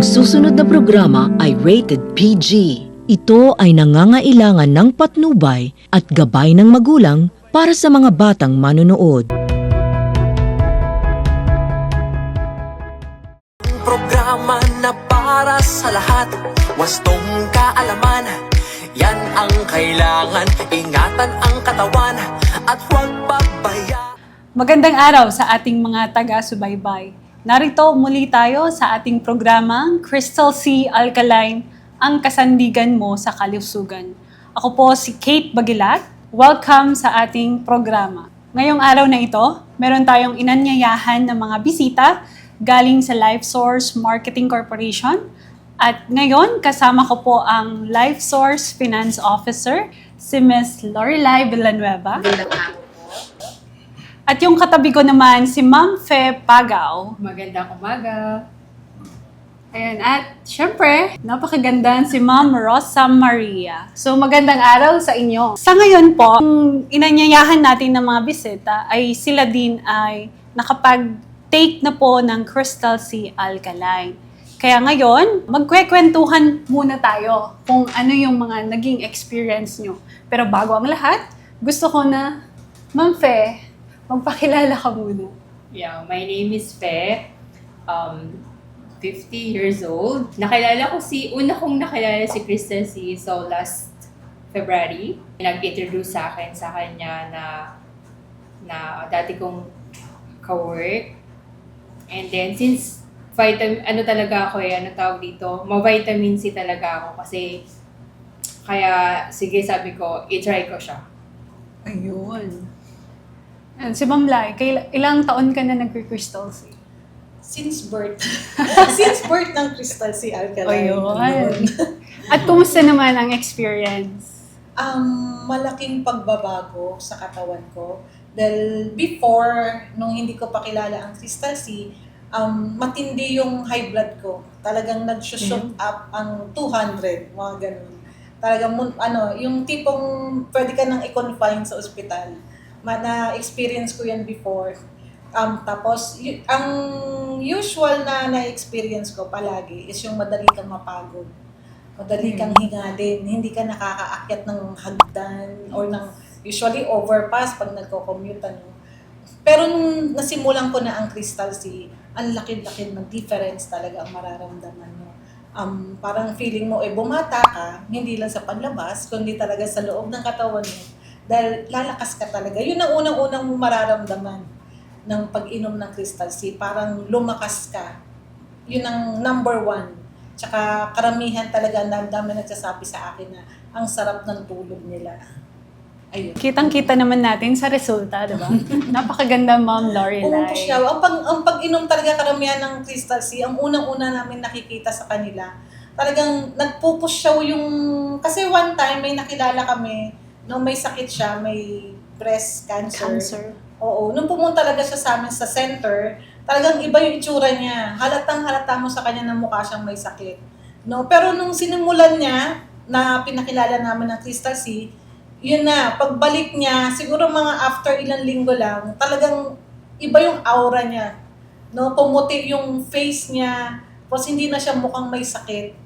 Ang susunod na programa ay rated PG. Ito ay nangangailangan ng patnubay at gabay ng magulang para sa mga batang manonood. Programa na para sa lahat, wastong kaalaman. Yan ang kailangan, ingatan ang katawan at huwag pabayaan. Magandang araw sa ating mga taga-subaybay. Narito muli tayo sa ating programang Crystal C Alkaline, ang kasandigan mo sa kalusugan. Ako po si Kate Bagilat. Welcome sa ating programa. Ngayong araw na ito, meron tayong inanyayahan ng mga bisita galing sa LifeSource Marketing Corporation. At ngayon, kasama ko po ang LifeSource Finance Officer, si Ms. Lorelai Villanueva. At yung katabi ko naman, si Ma'am Fe Pagaw. Magandang umaga. Ayan, at syempre, napakaganda si Ma'am Rosa Maria. So magandang araw sa inyo. Sa ngayon po, ang inanyayahan natin ng mga bisita ay sila din ay nakapag-take na po ng Crystal C Alkaline. Kaya ngayon, magkwekwentuhan muna tayo kung ano yung mga naging experience nyo. Pero bago ang lahat, gusto ko na, Ma'am Fe, magpakilala ka muna. Yeah, my name is Fe. 50 years old. Una kong nakilala si Crystal C. So last February, nag-introduce sa kanya na dati kong ka-work. And then since ma-vitamin C talaga ako kasi kaya sige sabi ko, i-try ko siya. Ayun. And si Ma'am Lai, ilang taon ka na nag-Crystal C? Since birth. Since birth ng Crystal C Alkaline. Ayun. At kumusta naman ang experience? Malaking pagbabago sa katawan ko. Dahil before, nung hindi ko pa kilala ang Crystal C, matindi yung high blood ko. Talagang nag-shoot up ang 200, mga ganun. Talagang, yung tipong pwede ka nang i-confine sa ospital. Na-experience ko yan before. Tapos, ang usual na experience ko palagi is yung madali kang mapagod. Madali kang hingalin. Hindi ka nakakaakyat ng hagdan or ng usually overpass pag nagko-commute. Pero nung nasimulan ko na ang Crystal C, ang laki-laki ng difference talaga ang mararamdaman mo. Parang feeling mo, bumata ka, hindi lang sa panlabas, kundi talaga sa loob ng katawan mo. Dahil lalakas ka talaga. Yun ang unang-unang mo mararamdaman ng pag-inom ng Crystal C. Parang lumakas ka. Yun ang number one. Tsaka karamihan talaga, ang dami nagsasabi sa akin na ang sarap ng tulog nila. Ayun. Kitang-kita naman natin sa resulta, di ba? Napakaganda, Ma'am Lorelai. Pumupusyaw. Ang pag-inom talaga karamihan ng Crystal C, ang unang-una namin nakikita sa kanila, talagang nagpupusyaw yung... Kasi one time, may nakilala kami, nung may sakit siya, may breast cancer. Oo. Nung pumunta talaga siya sa amin sa center, talagang iba yung itsura niya. Halata mo sa kanya na mukha siyang may sakit. No? Pero nung sinimulan niya, na pinakilala namin ng Crystal C, yun na, pagbalik niya, siguro mga after ilang linggo lang, talagang iba yung aura niya. No? Pumuti yung face niya, tapos hindi na siya mukhang may sakit.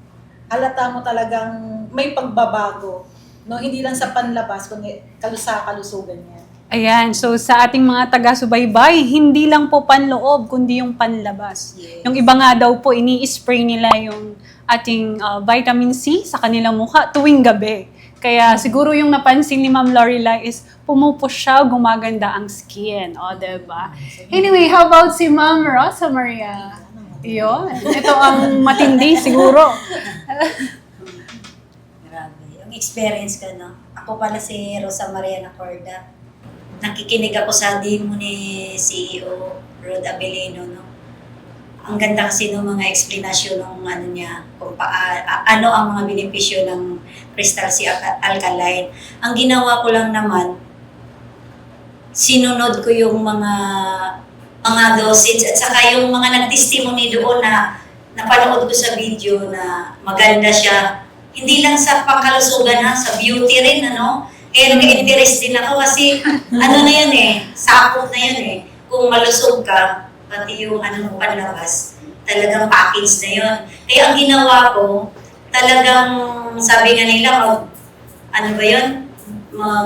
Halata mo talagang may pagbabago. No, hindi lang sa panlabas, kundi kalusugan niya. Ayan, so sa ating mga taga-subaybay, hindi lang po panloob, kundi yung panlabas. Yes. Yung iba nga daw po, ini-spray nila yung ating vitamin C sa kanilang mukha tuwing gabi. Kaya siguro yung napansin ni Ma'am Lorelai is pumupush siya, gumaganda ang skin. O, diba? Anyway, how about si Ma'am Rosa Maria? Yun, ito ang matindi siguro. Experience ka, no? Ako pala si Rosa Maria Nacorda. Nakikinig ako sa demo ni CEO Rod Abelino, no? Ang ganda kasi ng mga explanation ng niya, kung ano ang mga benepisyo ng Crystal C Alkaline. Ang ginawa ko lang naman, sinunod ko yung mga dosage at saka yung mga nag-testimony doon na napanood ko sa video na maganda siya. Hindi lang sa pangkalusugan sa beauty rin, Kaya nag-interest din ako kasi, na yun sakop na yun Kung malusog ka, pati yung panlabas, talagang package na yun. Kaya ang ginawa ko, talagang sabi nga nila, ano ba yun?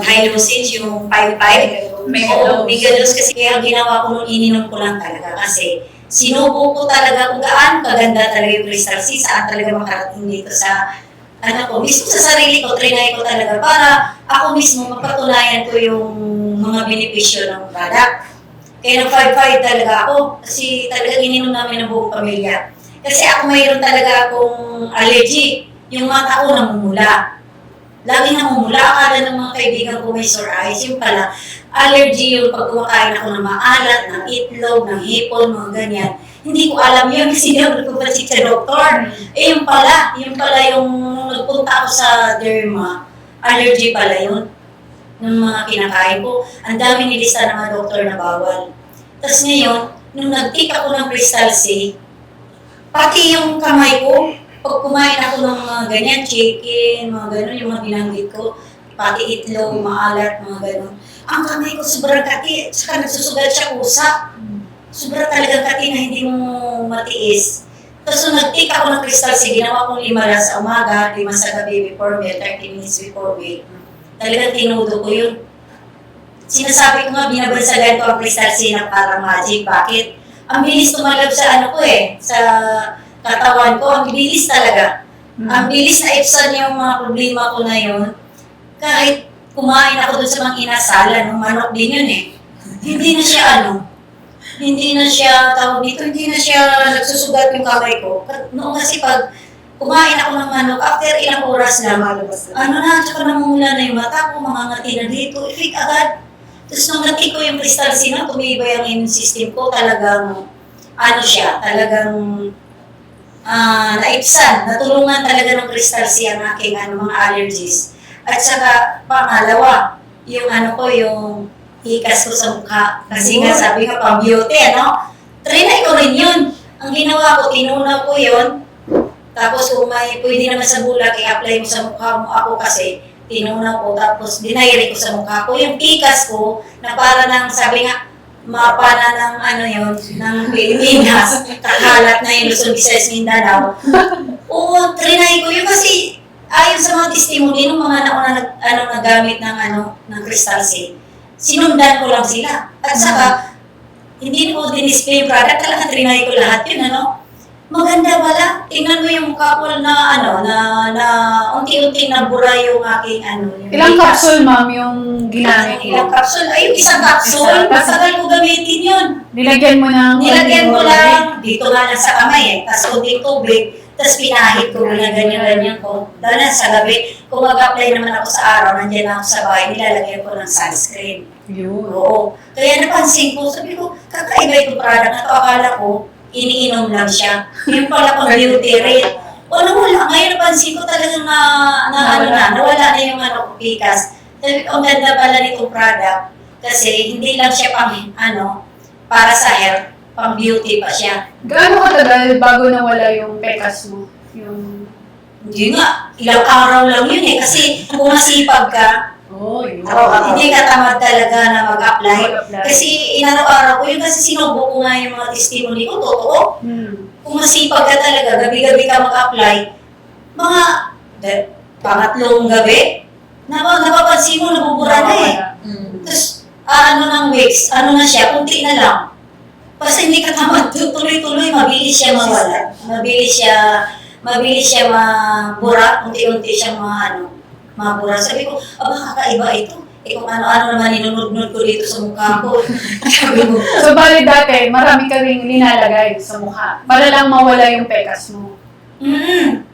High dosage, yung 5-5. Oo, mega dose kasi kaya ang ginawa ko nung ininom ko lang talaga. Kasi sinubo ko talaga kung gaano kaganda talaga yung Crystal C, saan talaga makarating dito sa mismo sa sarili ko, trinay ko talaga para ako mismo mapatunayan ko yung mga benepisyo ng product. Kaya nag-5-5 talaga ako kasi talaga ininom namin ng buong pamilya. Kasi ako mayroon talaga akong allergy. Yung mata ko namumula. Laging namumula. Akala ng mga kaibigan ko may sore eyes. Yung pala, allergy yung pag kumakain ako ng maalat, ng itlog, ng hipon, mga ganyan. Hindi ko alam yun kasi hindi ko pa sa doktor. Yung pala yung nagpunta ako sa derma, allergy pala yun ng mga kinakain ko. Ang dami nilista ng mga doktor na bawal. Tapos ngayon, nung nag-take ako ng Crystal C, pati yung kamay ko, pag kumain ako ng mga ganyan, chicken, mga gano'n, yung mga binanggit ko, pati itlog, maalat, mga gano'n. Ang kamay ko sobrang kati, saka nagsusugat siya usap. Sobrang talagang kati na hindi mo matiis. Tapos nung nag-take ako ng Crystal C, ginawa kong 5 lang sa umaga, 5 sa gabi before meal, 30 minutes before meal. Talagang tinudo ko yun. Sinasabi ko nga, binabansagan ko ang Crystal C na parang magic. Bakit? Ang bilis tumalab sa sa katawan ko. Ang bilis talaga. Ang bilis na ipsan yung mga problema ko na yun. Kahit kumain ako dun sa mga inasalan, ng manok din yun eh. Hindi na siya hindi na siya, tawag dito, hindi na siya nagsusugat yung kamay ko. Noong kasi pag kumain ako ng manok, after ilang oras lang, tsaka namumula na yung mata ko, mangangati na dito, i-fake agad. Tapos nung nati ko yung Crystal C na, tumibay ang immune system ko, talagang, talagang naipsan, natulungan talaga ng Crystal C ang aking mga allergies. At saka, pangalawa, yung yung hikas ko sa mukha. Kasi nga sabi ko, pang beauty, Trinay ko rin yun. Ang ginawa ko, tinunaw ko yun. Tapos kung may pwede naman sa bulag, i-apply mo sa mukha mo. Ako kasi, tinunaw ko, tapos dinayari ko sa mukha ko. Yung hikas ko, na para ng, sabi nga, mapana ng ng Pilipinas, kakalat na yung Luzon, Visayas, Mindanao. Oo, trinay ko yun kasi ayon sa mga testimony ng mga nauna nagamit ng Crystal C. Sinundan ko lang sila. At saka, hindi ko din-display yung product, talaga trinay ko lahat yun, Maganda pala. Tingnan mo yung mukha ko na unti-unti nabura yung aking yung Ilang makeup. capsule, ma'am, yung ginamit Ilang mo? capsule? Ay, yung isang capsule. Masagal ko gamitin yun. Nilagyan mo ng... Nilagyan ko lang, dito nga lang sa kamay tapos kunting tubig, tapos pinahid ko na ganyan-ganyan ko. Dahil na sa gabi, kung mag-apply naman ako sa araw, nandiyan ako sa bahay, nilalagyan ko ng sunscreen. Yun. Oo. Kaya napansin ko, sabi ko, kakaiba itong product na to, akala ko, iniinom lang siya. Yung pala pang beauty rate. Wala. Ngayon napansin ko talagang nawala na yung pikas. Sabi ko, ang ganda pala nitong product kasi hindi lang siya para sa health, pang beauty pa siya. Gaano katagal bago nawala yung pekas mo? Hindi nga, ilang araw lang yun eh. Kasi kung masipag ka, Yun. hindi ka tamad talaga na mag-apply. Kasi inaraw-araw ko yun kasi sinubo ko nga yung mga testimony ko, totoo. Kung masipag ka talaga, gabi-gabi ka mag-apply, mga pangatlong gabi, napapansin mo, nabubura na eh. Tapos, ng weeks, na siya, kunti na lang. Kasi hindi ka tamad, tuloy-tuloy, mabilis siya mawala. Mabilis siya mabura, unti-unti siya mabura. Sabi ko, kakaiba ito. Kung ano naman ninunod-nod ko dito sa mukha ko. So, bali dati, marami ka rin nilalagay sa mukha para lang mawala yung pekas mo.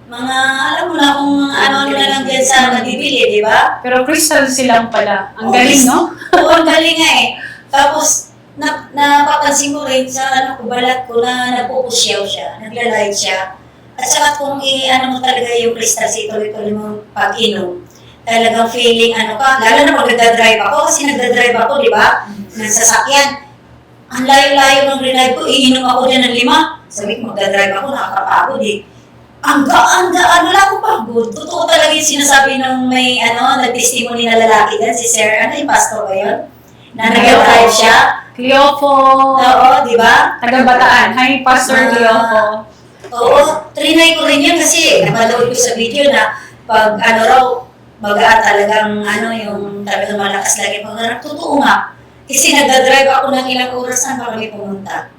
Mga, alam mo na kung ano na lang dyan sa nabibili, di ba? Pero crystal silang pala. Ang galing, no? Oo, ang galing nga eh. Tapos, napapansin ko rin sa balat ko na nagpupusyaw siya, nagla-light siya. At saka kung mo talaga yung Crystal C, tuloy-tuloy mo pag-inom, talagang feeling lalo na pag nagdadrive ako, kasi nagdadrive ako, di ba? Nagsasakyan. Ang layo-layo ng drive ko, iinom ako dyan ng 5. Sabi ko, magdadrive ako, nakakapagod eh. Ang gaan, wala akong pagod. Totoo talaga yung sinasabi ng may nag-testimony na lalaki dyan, si Sir, yung pastor ba yun? Na nag-drive siya. Cleofo. Oo, di ba? Taga Bataan. Hi, Pastor Cleofo. Oo, trinay ko rin yan kasi napanood ko sa video na pag ano raw, baga talagang ano yung talagang malakas lagi pag totoo nga. Kasi nagdadrive ako ng ilang oras na para kami pumunta.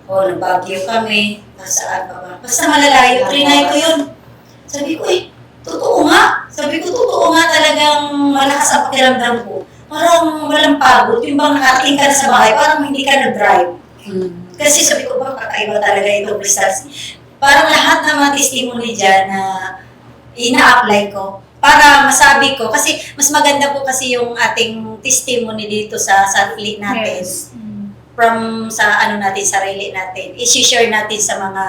O, nag-Baguio kami, nasaan pa ba? Basta malalayo, trinay ko yun. Sabi ko totoo nga. Sabi ko, totoo nga talagang malakas ang pakiramdam ko. Parang walang pagod. Yung bang nakarating ka na sa bahay, parang hindi ka nag-drive. Kasi sabi ko ba, kakaiba talaga itong results. Parang lahat ng mga testimony dyan na ina-apply ko para masabi ko. Kasi mas maganda po kasi yung ating testimony dito sa sarili natin. Yes. From sa ano natin, sarili natin. I-share natin sa mga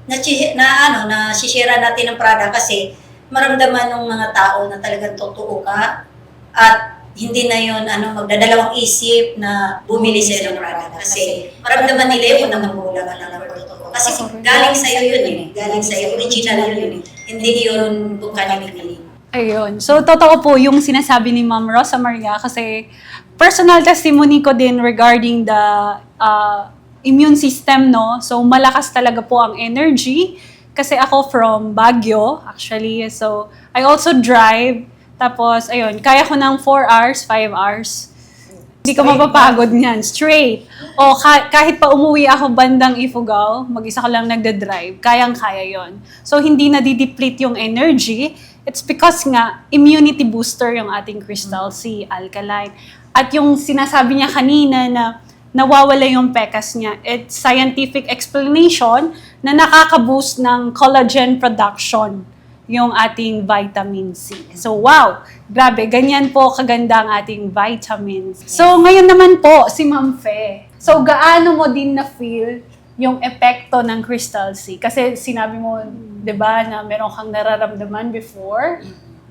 na-share natin ng product kasi maramdaman ng mga tao na talagang totoo ka at hindi na yun magdadalawang isip na bumili sila ng product kasi maramdaman nila yun na magulang ka lang ng totoo. Kasi galing sa'yo yun galing sa'yo, original yun hindi yun kung kanya pinili. Ayun. So, totoo po yung sinasabi ni Ma'am Rosa Maria kasi personal testimony ko din regarding the immune system, no? So, malakas talaga po ang energy kasi ako from Baguio, actually. So, I also drive. Tapos, ayun, kaya ko ng 4 hours, 5 hours. Hindi ka mapapagod niyan. Straight. O kahit pa umuwi ako bandang Ifugao, mag-isa ko lang nagda-drive, kayang-kaya yon. So, hindi nadideplete yung energy. It's because nga, immunity booster yung ating Crystal C Alkaline. At yung sinasabi niya kanina na nawawala yung pekas niya, it's scientific explanation na nakaka-boost ng collagen production yung ating vitamin C. So, wow! Grabe, ganyan po kaganda ang ating vitamins. So, ngayon naman po, si Ma'am Fe. So, gaano mo din na-feel yung epekto ng Crystal C? Kasi sinabi mo, di ba, na meron kang nararamdaman before?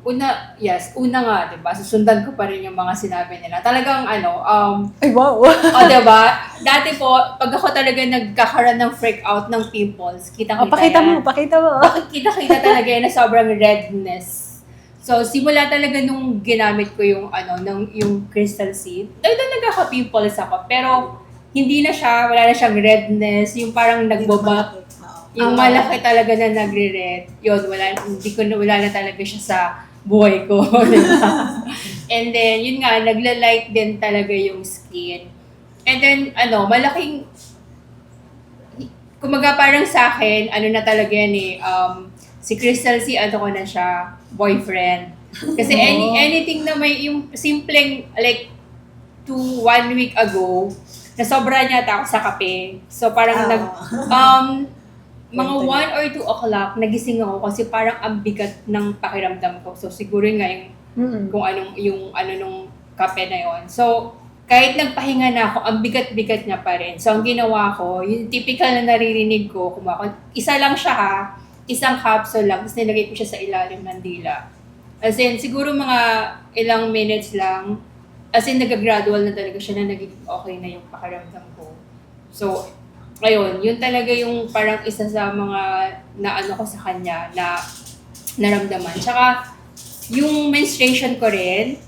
Una nga, di ba? Susundan ko pa rin yung mga sinabi nila. Talagang Ay, wow! di ba? Dati po, pag ako talaga nagkakaroon ng freak out ng pimples, Pakita mo. Kita-kita talaga yan na sobrang redness. So, simula talaga nung ginamit ko yung yung Crystal C, nagkaka-pimples ako. Pero, wala na siyang redness, yung parang nagbaba. Yung malaki talaga na nagre-red, yun, wala na talaga siya sa buhay ko. Diba? And then, yun nga, nagla-light din talaga yung skin. And then, malaking, kumaga parang sa akin, na talaga yan si Crystal C, ko na siya, boyfriend. Kasi anything na may, yung simpleng, like, 1 week ago, nasobra niya ako sa kape. So, parang mga 1 or 2 o'clock, nagising ako kasi parang ang bigat ng pakiramdam ko. So, siguro nga kung nung kape na yon. So, kahit nagpahinga na ako, ang bigat-bigat niya pa rin. So, ang ginawa ko, yung typical na naririnig ko, isa lang siya isang capsule lang, tapos nilagay ko siya sa ilalim ng dila. As in, siguro mga ilang minutes lang, as in, nag-gradual na talaga siya na naging okay na yung pakiramdam ko. So, ayun, yun talaga yung parang isa sa mga ko sa kanya na naramdaman. Tsaka, yung menstruation ko rin,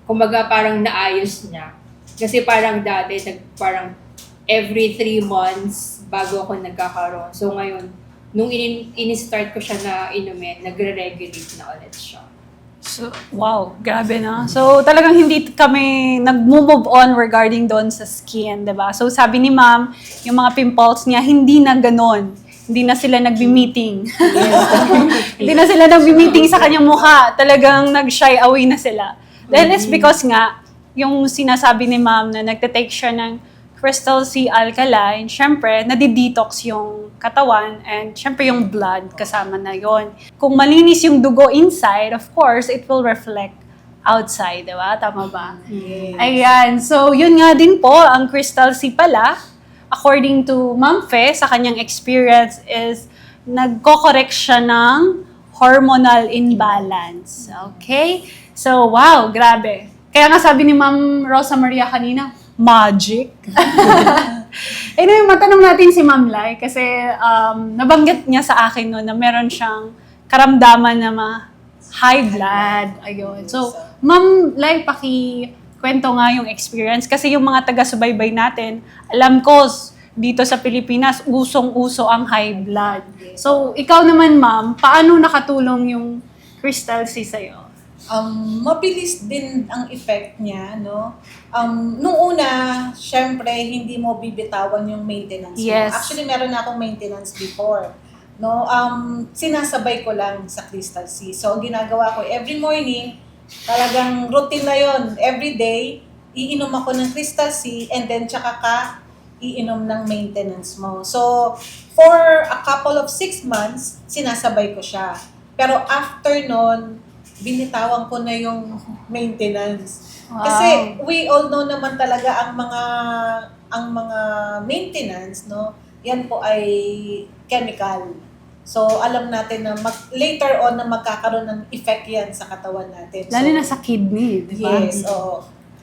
kumbaga parang naayos niya. Kasi parang dati, parang every 3 months bago ako nagkakaroon. So ngayon, nung in-start ko siya na inumin, nagre-regulate na ulit siya. So, wow, grabe na. So, talagang hindi kami nag-move on regarding doon sa skin, diba? So, sabi ni Ma'am, yung mga pimples niya, hindi na ganon. Hindi na sila nagbi-meeting. Hindi na sila nagbi-meeting sa kanyang mukha. Talagang nag-shy away na sila. Then it's because nga, yung sinasabi ni Ma'am na nagte-take siya ng Crystal C Alkaline, syempre, nadi-detox yung katawan and syempre yung blood kasama na yon. Kung malinis yung dugo inside, of course, it will reflect outside, di ba? Tama ba? Yes. Ayan. So, yun nga din po, ang Crystal C pala, according to Ma'am Fe, sa kanyang experience is nagko-correct siya ng hormonal imbalance. Okay? So, wow, grabe. Kaya nga sabi ni Ma'am Rosa Maria kanina, magic. Anyway, matanong natin si Ma'am Lai kasi nabanggit niya sa akin noon na meron siyang karamdaman na high blood. Ayun. So, Ma'am Lai, kwento nga yung experience. Kasi yung mga taga-subaybay natin, alam ko, dito sa Pilipinas, usong-uso ang high blood. So, ikaw naman, ma'am, paano nakatulong yung Crystal C sa'yo? Mabilis din ang effect niya, no? Nung una, syempre, hindi mo bibitawan yung maintenance mo. Yes. Actually, meron na akong maintenance before. No, sinasabay ko lang sa Crystal C. So, ang ginagawa ko every morning, talagang routine na yon. Every day, iinom ako ng Crystal C and then tsaka ka iinom ng maintenance mo. So, for a couple of 6 months, sinasabay ko siya. Pero after nun, binitawan ko na yung maintenance. Wow. Kasi we all know naman talaga ang mga maintenance, no? Yan po ay chemical. So, alam natin na later on na magkakaroon ng effect yan sa katawan natin. Lalo So, na sa kidney, di ba? yes, oo.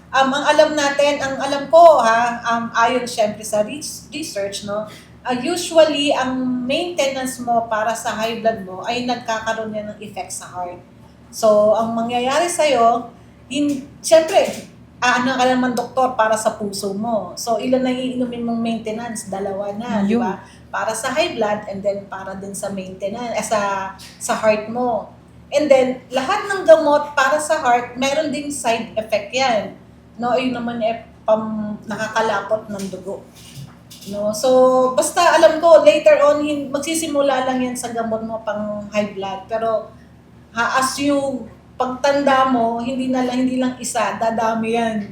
Ang alam natin, ang alam ko ayon syempre sa research, no, usually ang maintenance mo para sa high blood mo ay nagkakaroon yan ng effect sa heart. So, ang mangyayari sa'yo, syempre, ano ka naman doktor para sa puso mo. So, ilan na iinumin mong maintenance? 2 na, di ba? Para sa high blood and then para din sa maintenance, sa heart mo. And then, lahat ng gamot para sa heart, meron ding side effect yan. No, ayun naman nakakalapot ng dugo. No, so basta alam ko later on magsisimula lang yan sa gamot mo pang high blood, pero as you pagtanda mo, hindi lang isa, dadami yan.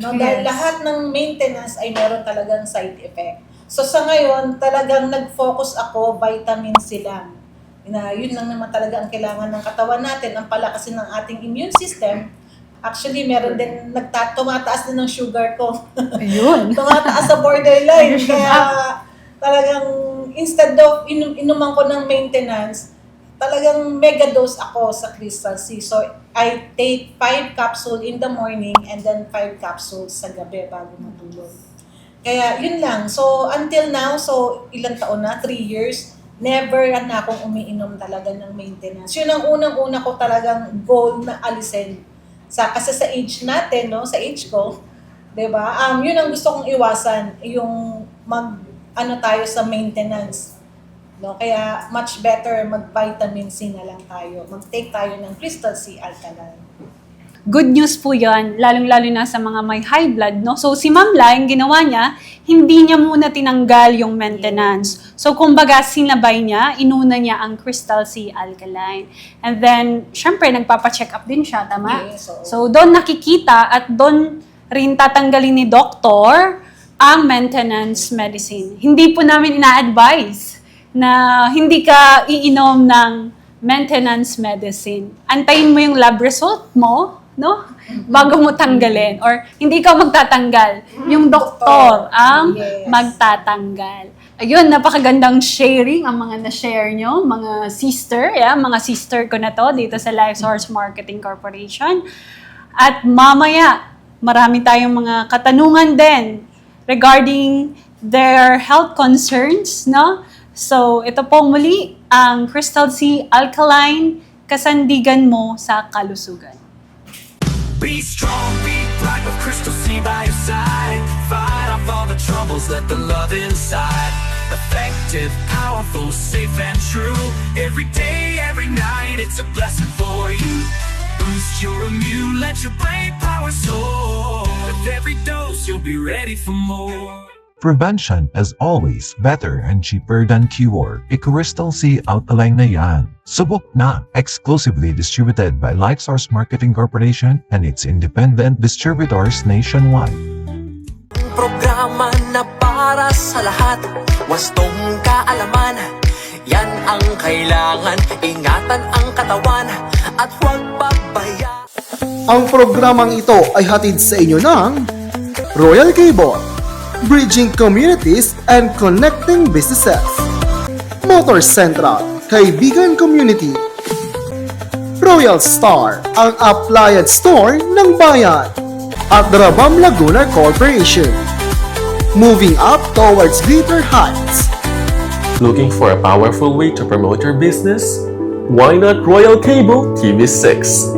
No, dahil Yes. lahat ng maintenance ay meron talagang side effect. So sa ngayon, talagang nag-focus ako vitamin C lang. Yun lang naman talaga ang kailangan ng katawan natin, ang palakasin ng ating immune system. Actually, meron din tumataas din ng sugar ko. Ayun. Tumataas sa borderline. Kaya talagang instead of inuman ko ng maintenance, talagang mega dose ako sa Crystal C. So, I take 5 capsules in the morning and then 5 capsules sa gabi bago matulog. Kaya yun lang. So, until now, so ilang taon na? 3 years. Never na akong umiinom talaga ng maintenance. Yun ang unang-una ko talagang goal na alisin. Kasi sa age natin, no, sa age ko, 'di ba? Yun ang gusto kong iwasan, yung tayo sa maintenance. No, kaya much better mag-vitamin C na lang tayo. Mag-take tayo ng Crystal C Alkaline. Good news po yan, lalong-lalo na sa mga may high blood, no? So, si Ma'am La, yung ginawa niya, hindi niya muna tinanggal yung maintenance. So, kumbaga, sinabay niya, inuna niya ang Crystal C Alkaline. And then, syempre, nagpapacheck up din siya, tama? Yes, oo. So, doon nakikita at doon rin tatanggalin ni doktor ang maintenance medicine. Hindi po namin ina-advise na hindi ka iinom ng maintenance medicine. Antayin mo yung lab result mo, no? Bago mo tanggalin. Or hindi ka magtatanggal. Yung doktor ang Yes. magtatanggal. Ayun, napakagandang sharing ang mga na-share nyo, mga sister. Mga sister ko na to dito sa Life Source Marketing Corporation. At mamaya, marami tayong mga katanungan din regarding their health concerns, no? So, ito po muli ang Crystal C Alkaline, kasandigan mo sa kalusugan. Be strong, be bright with Crystal C by your side. Fight off all the troubles, let the love inside. Effective, powerful, safe and true. Every day, every night, it's a blessing for you. Boost your immune, let your brain power soar. With every dose, you'll be ready for more. Prevention is always better and cheaper than cure. Crystal C Alkaline na yan. Subok na. Exclusively distributed by Lightsource Marketing Corporation and its independent distributors nationwide. Programa na para sa lahat, wastong kaalaman. Yan ang kailangan, ingatan ang katawan at huwag pabayaan. Ang programang ito ay hatid sa inyo ng Royal Cable, Bridging Communities and Connecting Businesses, Motor Central, Kaibigan Community, Royal Star, ang appliance store ng bayan, at Rabam Laguna Corporation. Moving up towards greater heights. Looking for a powerful way to promote your business? Why not Royal Cable TV6?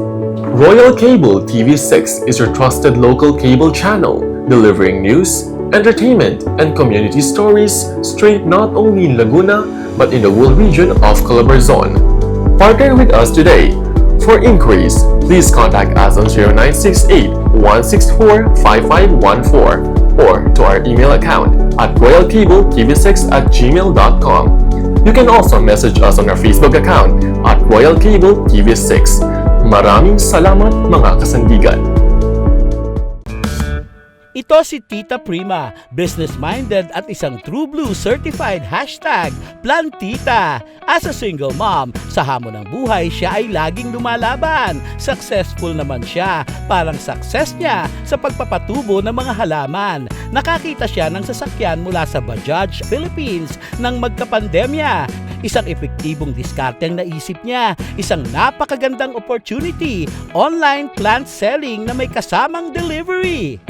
Royal Cable TV6 is your trusted local cable channel, delivering news, entertainment, and community stories straight not only in Laguna, but in the whole region of Calabarzon. Partner with us today. For inquiries, please contact us on 0968-164-5514 or to our email account at royalcabletv6@gmail.com. You can also message us on our Facebook account at Royal Cable TV6. Maraming salamat mga kasandigan. Ito si Tita Prima, business-minded at isang True Blue certified #Plantita. As a single mom, sa hamon ng buhay siya ay laging lumalaban. Successful naman siya, parang success niya sa pagpapatubo ng mga halaman. Nakakita siya ng sasakyan mula sa Bajaj Philippines nang magkapandemya. Isang epektibong diskarteng naisip niya, isang napakagandang opportunity, online plant selling na may kasamang delivery.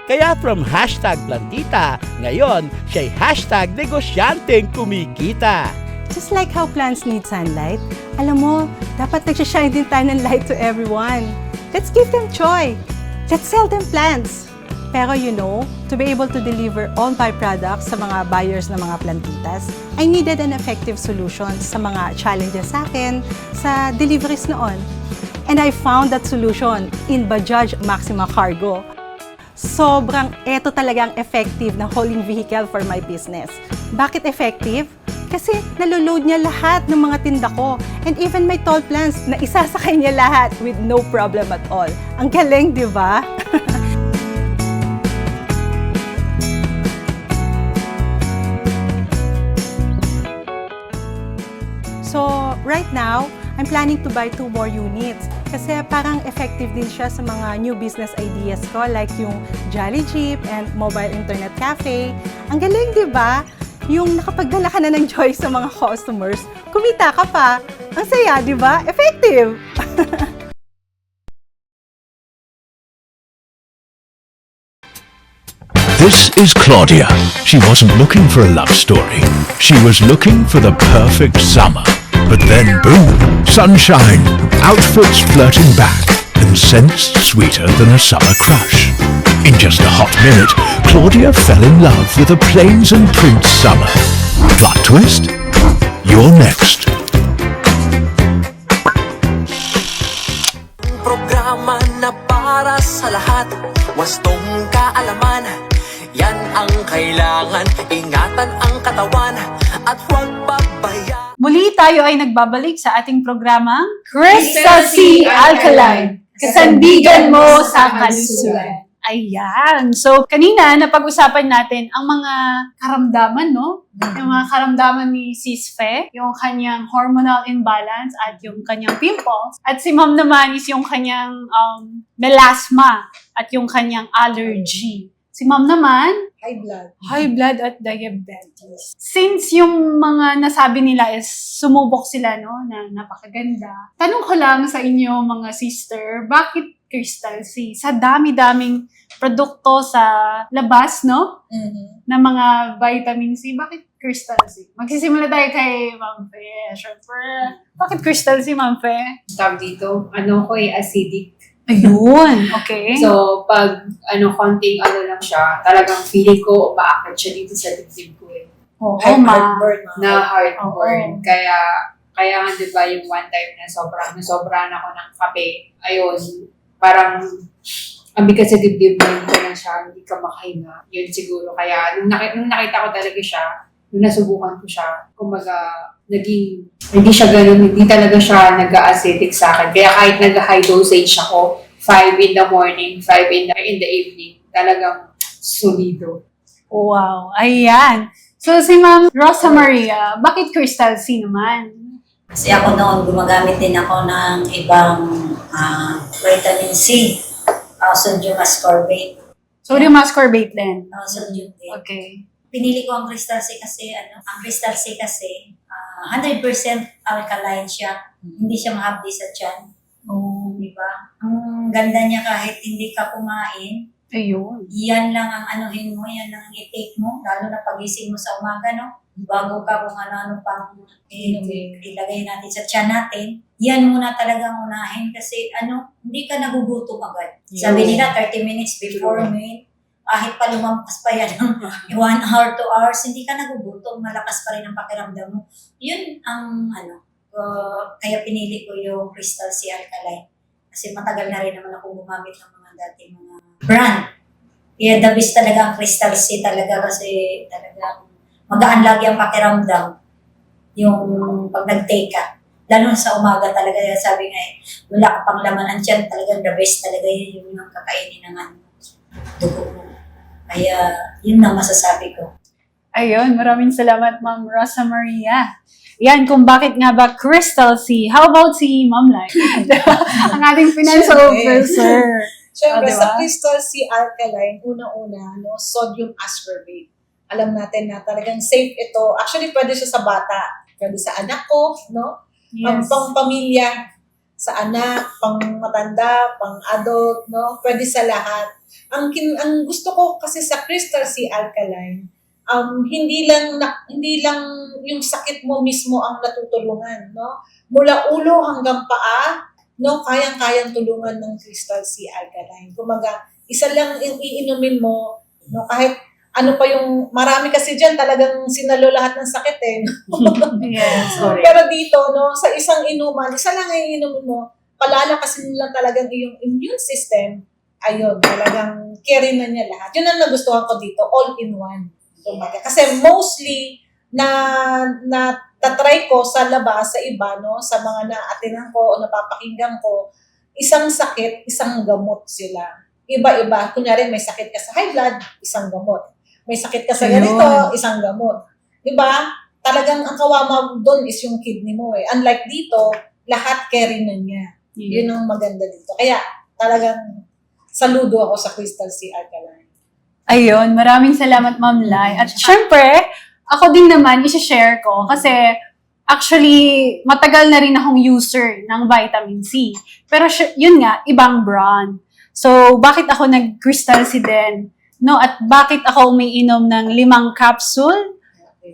Kaya from #Plantita, ngayon siya'y #negosyanteng kumikita. Just like how plants need sunlight, alam mo, dapat nagsashine din tayo ng light to everyone. Let's give them joy. Let's sell them plants. Pero you know, to be able to deliver all byproducts sa mga buyers ng mga plantitas, I needed an effective solution sa mga challenges sa akin sa deliveries noon. And I found that solution in Bajaj Maxima Cargo. Sobrang eto talagang effective na hauling vehicle for my business. Bakit effective? Kasi naloload niya lahat ng mga tinda ko and even my tall plants na isasakay niya lahat with no problem at all. Ang galing, di ba? So, right now, I'm planning to buy 2 more units kasi parang effective din siya sa mga new business ideas ko like yung Jolly Jeep and mobile internet cafe. Ang galing, di ba? Yung nakapagdala ka na ng joy sa mga customers, kumita ka pa. Ang saya, di ba? Effective! This is Claudia. She wasn't looking for a love story. She was looking for the perfect summer. But then boom, sunshine, outfits flirting back, and scents sweeter than a summer crush. In just a hot minute, Claudia fell in love with a Plains and Prince summer. Plot twist? You're next. Programa na para sa lahat, wastong kaalaman. Yan ang kailangan, ingatan ang katawan at huwag pabayaan. Muli tayo ay nagbabalik sa ating programang Crystal C Alkaline, kasandigan mo sa kalusugan. Ayan. So, kanina napag-usapan natin ang mga karamdaman, no? Yung mga karamdaman ni Sis Fe, yung kanyang hormonal imbalance at yung kanyang pimples. At si Ma'am naman is yung kanyang melasma at yung kanyang allergy. Si Ma'am naman, high blood at diabetes. Since yung mga nasabi nila is sumubok sila, no, na napakaganda. Tanong ko lang sa inyo, mga sister, bakit Crystal C? Sa dami-daming produkto sa labas, no? Na mga vitamin C, bakit Crystal C? Magsisimula tayo kay Ma'am Fe. Siyempre, bakit Crystal C, Ma'am Fe? Tawag dito, acidic. Ayun, okay. So, pag konting lang siya, talagang feeling ko umaakit siya dito sa dibdib ko eh. Oo, Heartburn. Na heartburn. Oo. Kaya nga, di ba, yung one time na sobrang ako ng kape, ayun, parang ang bigat sa dibdib mo na siya, hindi ka makahinga. Yun siguro. Kaya, nung nakita ko talaga siya, nung nasubukan ko siya, kumbaga, hindi siya ganun, hindi talaga siya nag-acidic sa akin. Kaya kahit nag-high dosage ako, 5 in the morning, 5 in the evening, talagang solido. Wow, ayan. So, si Ma'am Rosa Maria, bakit Crystal C naman? Kasi ako noon, gumagamit din ako ng ibang vitamin C, sodium ascorbate. Sodium ascorbate din. Sodium din. Okay. Pinili ko ang Crystal C kasi, ang Crystal C kasi, 100% alkaline siya. Hindi siya mahapdi sa tiyan. Oh. Diba? Ang ganda niya kahit hindi ka kumain. Ayun. Yan lang ang anuhin mo, yan lang ang i-take mo, lalo na pagising mo sa umaga, no? Bago ka kung ano-ano pang ilagay natin sa tiyan natin, yan muna talagang unahin kasi hindi ka nagugutom agad. Sabi nila 30 minutes before meal, kahit pa lumampas pa yan ng 1 hour, 2 hours, hindi ka nagugutom, malakas pa rin ang pakiramdam mo. Yun ang kaya pinili ko yung Crystal C Alkaline. Kasi matagal na rin naman ako gumamit ng mga dating mga brand. Kaya the best talaga ang Crystal C talaga kasi talagang magaan lagi ang pakiramdam yung pag nag-take ka. Lalo sa umaga talaga, sabi nga wala ka pang laman ang tiyan, talagang the best talaga yun yung kakainin ng dugo mo. Kaya yun na masasabi ko. Ayun, maraming salamat Ma'am Rosa Maria. Yan, kung bakit nga ba Crystal C. How about si Ma'am Lai? Ang ating finance officer. Siyempre, diba? sa Crystal C Alkaline, una-una, sodium ascorbate. Alam natin na talagang safe ito. Actually, pwede siya sa bata. Pwede sa anak ko, no? Yes. Pang pamilya, sa anak, pang matanda, pang adult, no? Pwede sa lahat. Ang gusto ko kasi sa Crystal C Alkaline, hindi lang yung sakit mo mismo ang natutulungan, no? Mula ulo hanggang paa, no, kayang-kayang tulungan ng Crystal C Alkaline. Kumaga, isa lang yung iinumin mo, no, kahit ano pa yung, marami kasi dyan talagang sinalo lahat ng sakit eh. Yes, sorry. Pero dito, no, sa isang inuman, isa lang ang iinumin mo, palalakasin lang talagang iyong immune system, ayun, talagang carry na niya lahat. Yun ang nagustuhan ko dito, all in one. Kumaga. Kasi mostly, tatry ko sa labas, sa iba, no, sa mga naatinan ko o napapakinggan ko, isang sakit, isang gamot sila. Iba-iba. Kunyari, may sakit ka sa high blood, isang gamot. May sakit ka sa ganito, isang gamot. Diba? Talagang ang kawama doon is yung kidney mo eh. Unlike dito, lahat carry na niya. Yun ang maganda dito. Kaya talagang saludo ako sa Crystal C Alkaline. Ayun, maraming salamat Ma'am Lai. At syempre, ako din naman, isi-share ko kasi actually, matagal na rin akong user ng vitamin C. Pero yun nga, ibang brand. So, bakit ako nag-Crystal C din? No, at bakit ako umiinom ng 5 capsule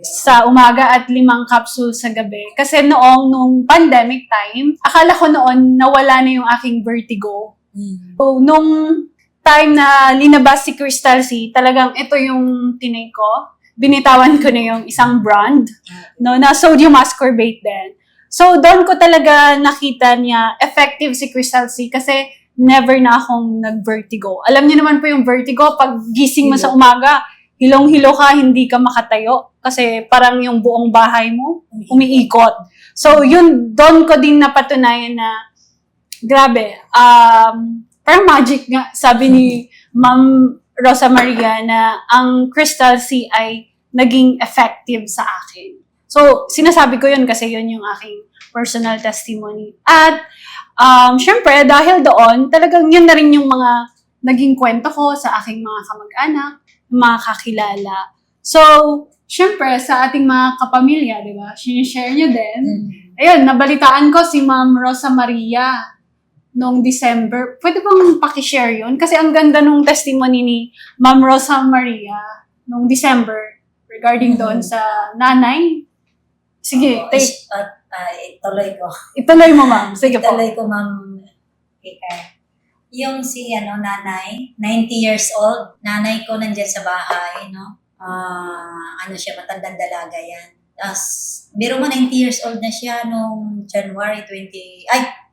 sa umaga at 5 capsule sa gabi? Kasi nung pandemic time, akala ko noon nawala na yung aking vertigo. So, nung time na linabas si Crystal C, talagang ito yung tinay ko. Binitawan ko na yung isang brand, no, na sodium ascorbate din. So, doon ko talaga nakita niya effective si Crystal C kasi never na akong nag-vertigo. Alam niyo naman po yung vertigo, pag gising mo sa umaga, hilong-hilo ka, hindi ka makatayo. Kasi parang yung buong bahay mo, umiikot. So, yun, doon ko din napatunayan na, grabe, parang magic nga, sabi ni Ma'am Rosa Maria na ang Crystal C ay naging effective sa akin. So, sinasabi ko yun kasi yun yung aking personal testimony. At, syempre, dahil doon, talagang yun na rin yung mga naging kwento ko sa aking mga kamag-anak, mga kakilala. So, syempre, sa ating mga kapamilya, di ba, sinishare nyo din. Ayun, nabalitaan ko si Ma'am Rosa Maria noong December. Pwede bang pakishare yun? Kasi ang ganda nung testimony ni Ma'am Rosa Maria noong December regarding doon sa nanay. Sige, Ituloy ko. Ituloy mo, ma'am. Sige po. Ituloy ko, Ma'am Kika. Yung si nanay, 90 years old, nanay ko nandyan sa bahay, no? Siya, matandang dalaga yan. Tapos, biro mo 90 years old na siya nung January 31.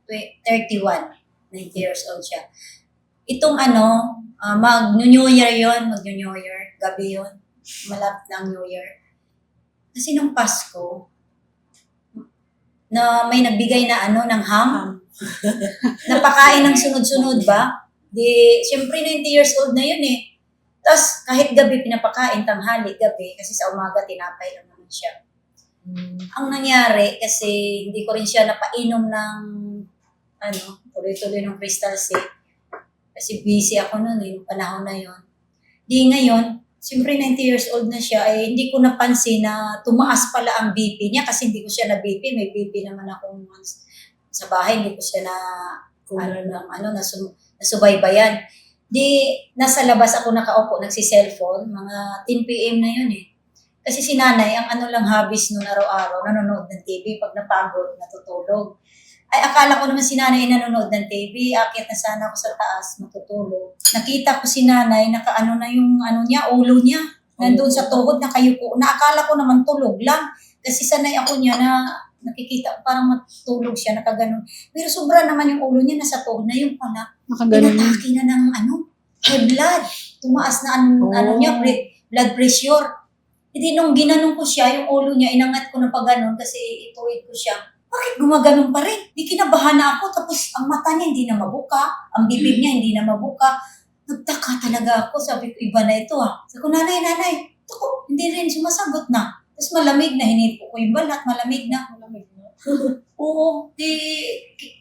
90 years old siya. Itong mag-New Year yun, mag-New Year, gabi yun. Malapit ng New Year. Kasi nung Pasko, na may nagbigay na ng ham. Napakain ng sunod-sunod ba? Di, syempre 90 years old na yun eh. Tapos kahit gabi pinapakain, tanghali, gabi, kasi sa umaga tinapay lang naman siya. Ang nangyari, kasi hindi ko rin siya napainom ng tuloy-tuloy ng Crystal C. Kasi busy ako noon yung panahon na yun. Di ngayon, siyempre 90 years old na siya, hindi ko napansin na tumaas pala ang BP niya kasi hindi ko siya na BP. May BP naman ako sa bahay, hindi ko siya nasubaybayan. Di, nasa labas ako nakaupo, nagsi-cellphone, mga 10 p.m. na yun eh. Kasi si nanay, ang lang habis noon araw-araw, nanonood ng TV, pag napagod, natutulog. Ay, akala ko naman si nanay nanonood ng TV. Akit na sana ako sa taas, matutulog. Nakita ko si nanay, nakaano na yung ulo niya. Nandun sa tuhod, nakayuko. Naakala ko naman tulog lang. Kasi sanay ako niya na nakikita, parang matulog siya, nakaganon. Pero sobra naman yung ulo niya, nasa tuhod na yung pala. Inatake na ng high blood. Tumaas na niya, blood pressure. Hindi nung ginanon ko siya, yung ulo niya, inangat ko na pa ganon kasi ituwid ko siya. Bakit gumaganon pa rin? Di kinabahan na ako, tapos ang mata niya hindi na mabuka, ang bibig niya hindi na mabuka. Nagtaka talaga ako, sabi ko, iba na ito Sabi ko, nanay, ako, hindi rin sumasagot na. Tapos malamig na, hinipo ko yung balat, malamig na. Oo,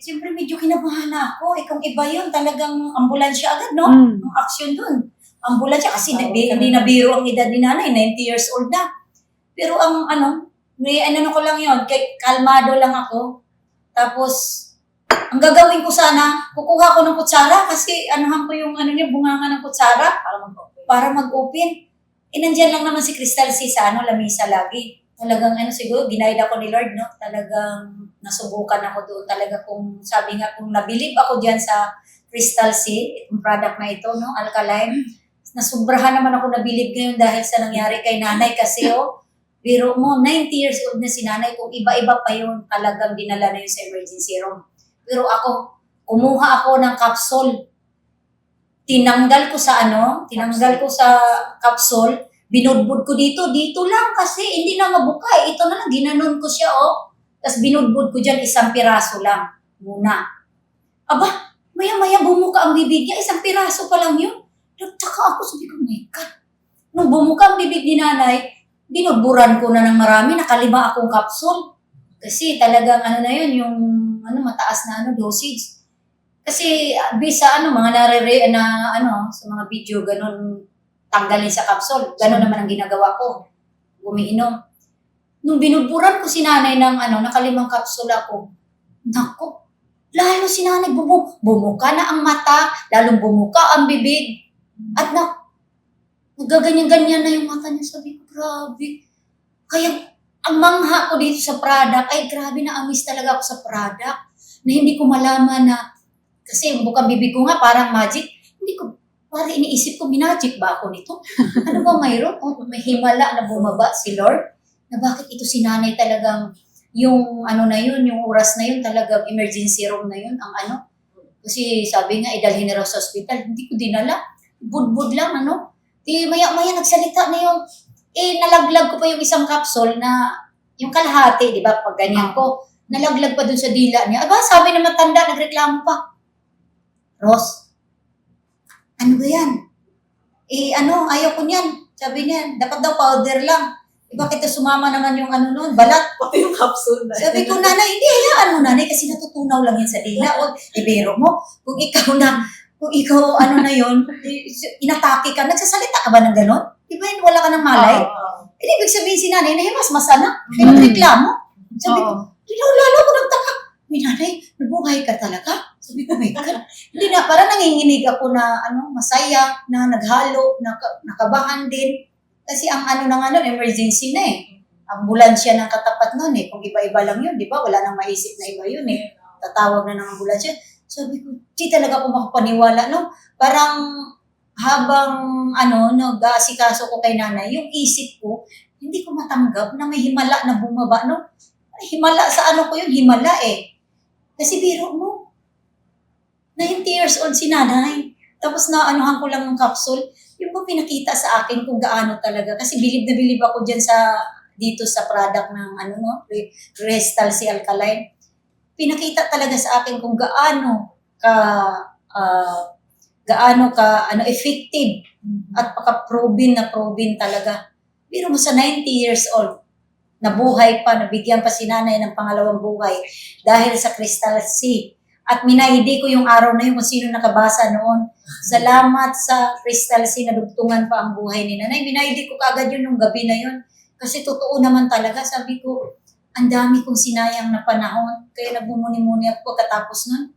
siyempre medyo kinabahan na ako. Kung iba yun, talagang ambulansya agad, no? Ang action dun. Ambulansya, kasi hindi na biro ang edad ni nanay, 90 years old na. Pero may ko lang yun, kalmado lang ako. Tapos, ang gagawin ko sana, kukuha ko ng kutsara kasi anuhan ko yung bunganga ng kutsara para mag-open. Nandyan lang naman si Crystal C sa lamisa lagi. Talagang siguro, ginaid ako ni Lord, no? Talagang nasubukan ako doon. Talaga kung sabi nga, kung nabilib ako dyan sa Crystal C, itong product na ito, no? Alkaline. Nasubrahan naman ako nabilib ngayon dahil sa nangyari kay nanay kasi, biro mo, 90 years old na si nanay, kung iba-iba pa yun, talagang dinala na yun sa emergency room. Pero ako, kumuha ako ng capsule. Tinanggal ko sa capsule, binudbud ko dito lang kasi hindi na mabuka Ito na lang, ginanon ko siya Tapos binudbud ko dyan, isang piraso lang muna. Aba, maya-maya bumuka ang bibig niya, isang piraso pa lang yun. Nagtaka ako, sabi ko, my God. Nung bumuka ang bibig ni nanay, binudburan ko na ng marami, nakalima akong capsule. Kasi talagang yung mataas na dosage. Kasi bisa mga sa mga video ganun tanggalin sa capsule. Ganun naman ang ginagawa ko. Umiinom. Nung binudburan ko si nanay ng nakalimang capsule ako. Naku, lalo si nanay bumuka na ang mata, lalong bumuka ang bibig. At nagaganyan-ganyan na yung mata niya. Sabi ko, grabe. Kaya ang mangha ko dito sa product, ay grabe na amis talaga ako sa product na hindi ko malaman na, kasi bukang bibig ko nga parang magic, hindi ko, parang iniisip ko, minagic ba ako nito? Ano ba mayroon? May himala na bumaba si Lord, na bakit ito si nanay talagang, yung yung oras na yun, talagang emergency room na yun, kasi sabi nga, idalhin na raw sa hospital, hindi ko dinala, budbud lang, di maya-maya nagsalita na yung, nalaglag ko pa yung isang capsule na, yung kalahati, di ba, pag ganyan ko, nalaglag pa dun sa dila niya. Aba, sabi na matanda, nagreklamo pa. Ros, ano ba yan? Ayaw ko niyan. Sabi niya, dapat daw powder lang. Bakit sumama naman yung balat? Pati yung capsule na. Sabi ko, nanay, hindi, hayaan mo, nanay, kasi natutunaw lang yan sa dila. Biro mo, kung ikaw yun, inatake ka, nagsasalita ka ba ng ganon? Di ba wala ka ng malay? Ibig sabihin si nanay, nahimas-masa na, pinagreklamo. Sabi ko, lalo ko nagtaka. Nanay, nabuhay ka talaga? Sabi ko, my God. Hindi na, parang nanginginig ako na masaya, na naghalo, nakabahan din. Kasi ang emergency na ambulansya ng katapat nun Kung iba-iba lang yun, di ba? Wala nang maisip na iba yun Tatawag na ng ambulansya. Sabi ko, di talaga ako makapaniwala, Parang habang nag-aasikaso ko kay nanay, yung isip ko, hindi ko matanggap na may himala na bumaba, Himala sa ko yun, himala Kasi biro mo, 90 years old si nanay. Tapos naanuhan ko lang ng capsule. Yung ba pinakita sa akin kung gaano talaga. Kasi bilib na bilib ako dyan dito sa product ng Crystal C Alkaline. Pinakita talaga sa akin kung gaano ka effective at proven talaga. Biro mo sa 90 years old, nabuhay pa, nabigyan pa si nanay ng pangalawang buhay dahil sa Crystal C. At minahidi ko yung araw na yun kung sino nakabasa noon. Salamat sa Crystal C, nadugtungan pa ang buhay ni nanay. Minahidi ko kaagad yun nung gabi na yun. Kasi totoo naman talaga, sabi ko, ang dami kong sinayang na panahon. Kaya nagbumuni-muni ako katapos nun.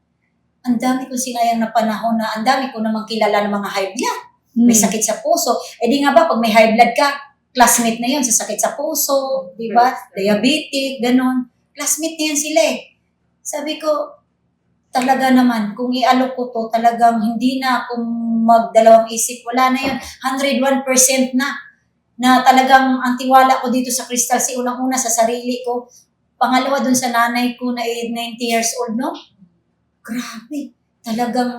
Ang dami kong sinayang na panahon na ang dami ko namang kilala ng mga high blood. May sakit sa puso. Di nga ba, pag may high blood ka, classmate na yun sa sakit sa puso, di ba? Diabetic, ganon. Classmate na yan sila Sabi ko, talaga naman, kung ialok ko to, talagang hindi na akong magdalawang isip. Wala na yun. 101% na talagang ang tiwala ko dito sa Crystal Sea, unang-una sa sarili ko. Pangalawa dun sa nanay ko na 90 years old, no? Grabe. Talagang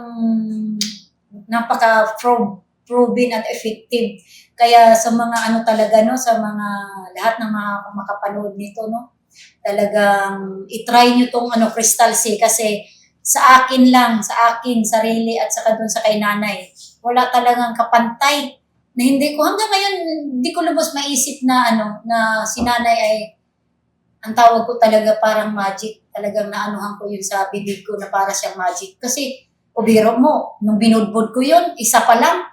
napaka-proven at effective. Kaya sa mga ano talaga, no? Sa mga lahat ng mga makapanood nito, no? Talagang itry nyo tong Crystal Sea kasi sa akin lang, sa akin, sarili at saka dun sa kay nanay. Wala talagang kapantay na hindi ko, hanggang ngayon, hindi ko lubos maisip na na si nanay ay, ang tawag ko talaga parang magic. Talagang naanuhan ko yun sa bibig ko na para siyang magic. Kasi, biro mo, nung binudbud ko yun, isa pa lang,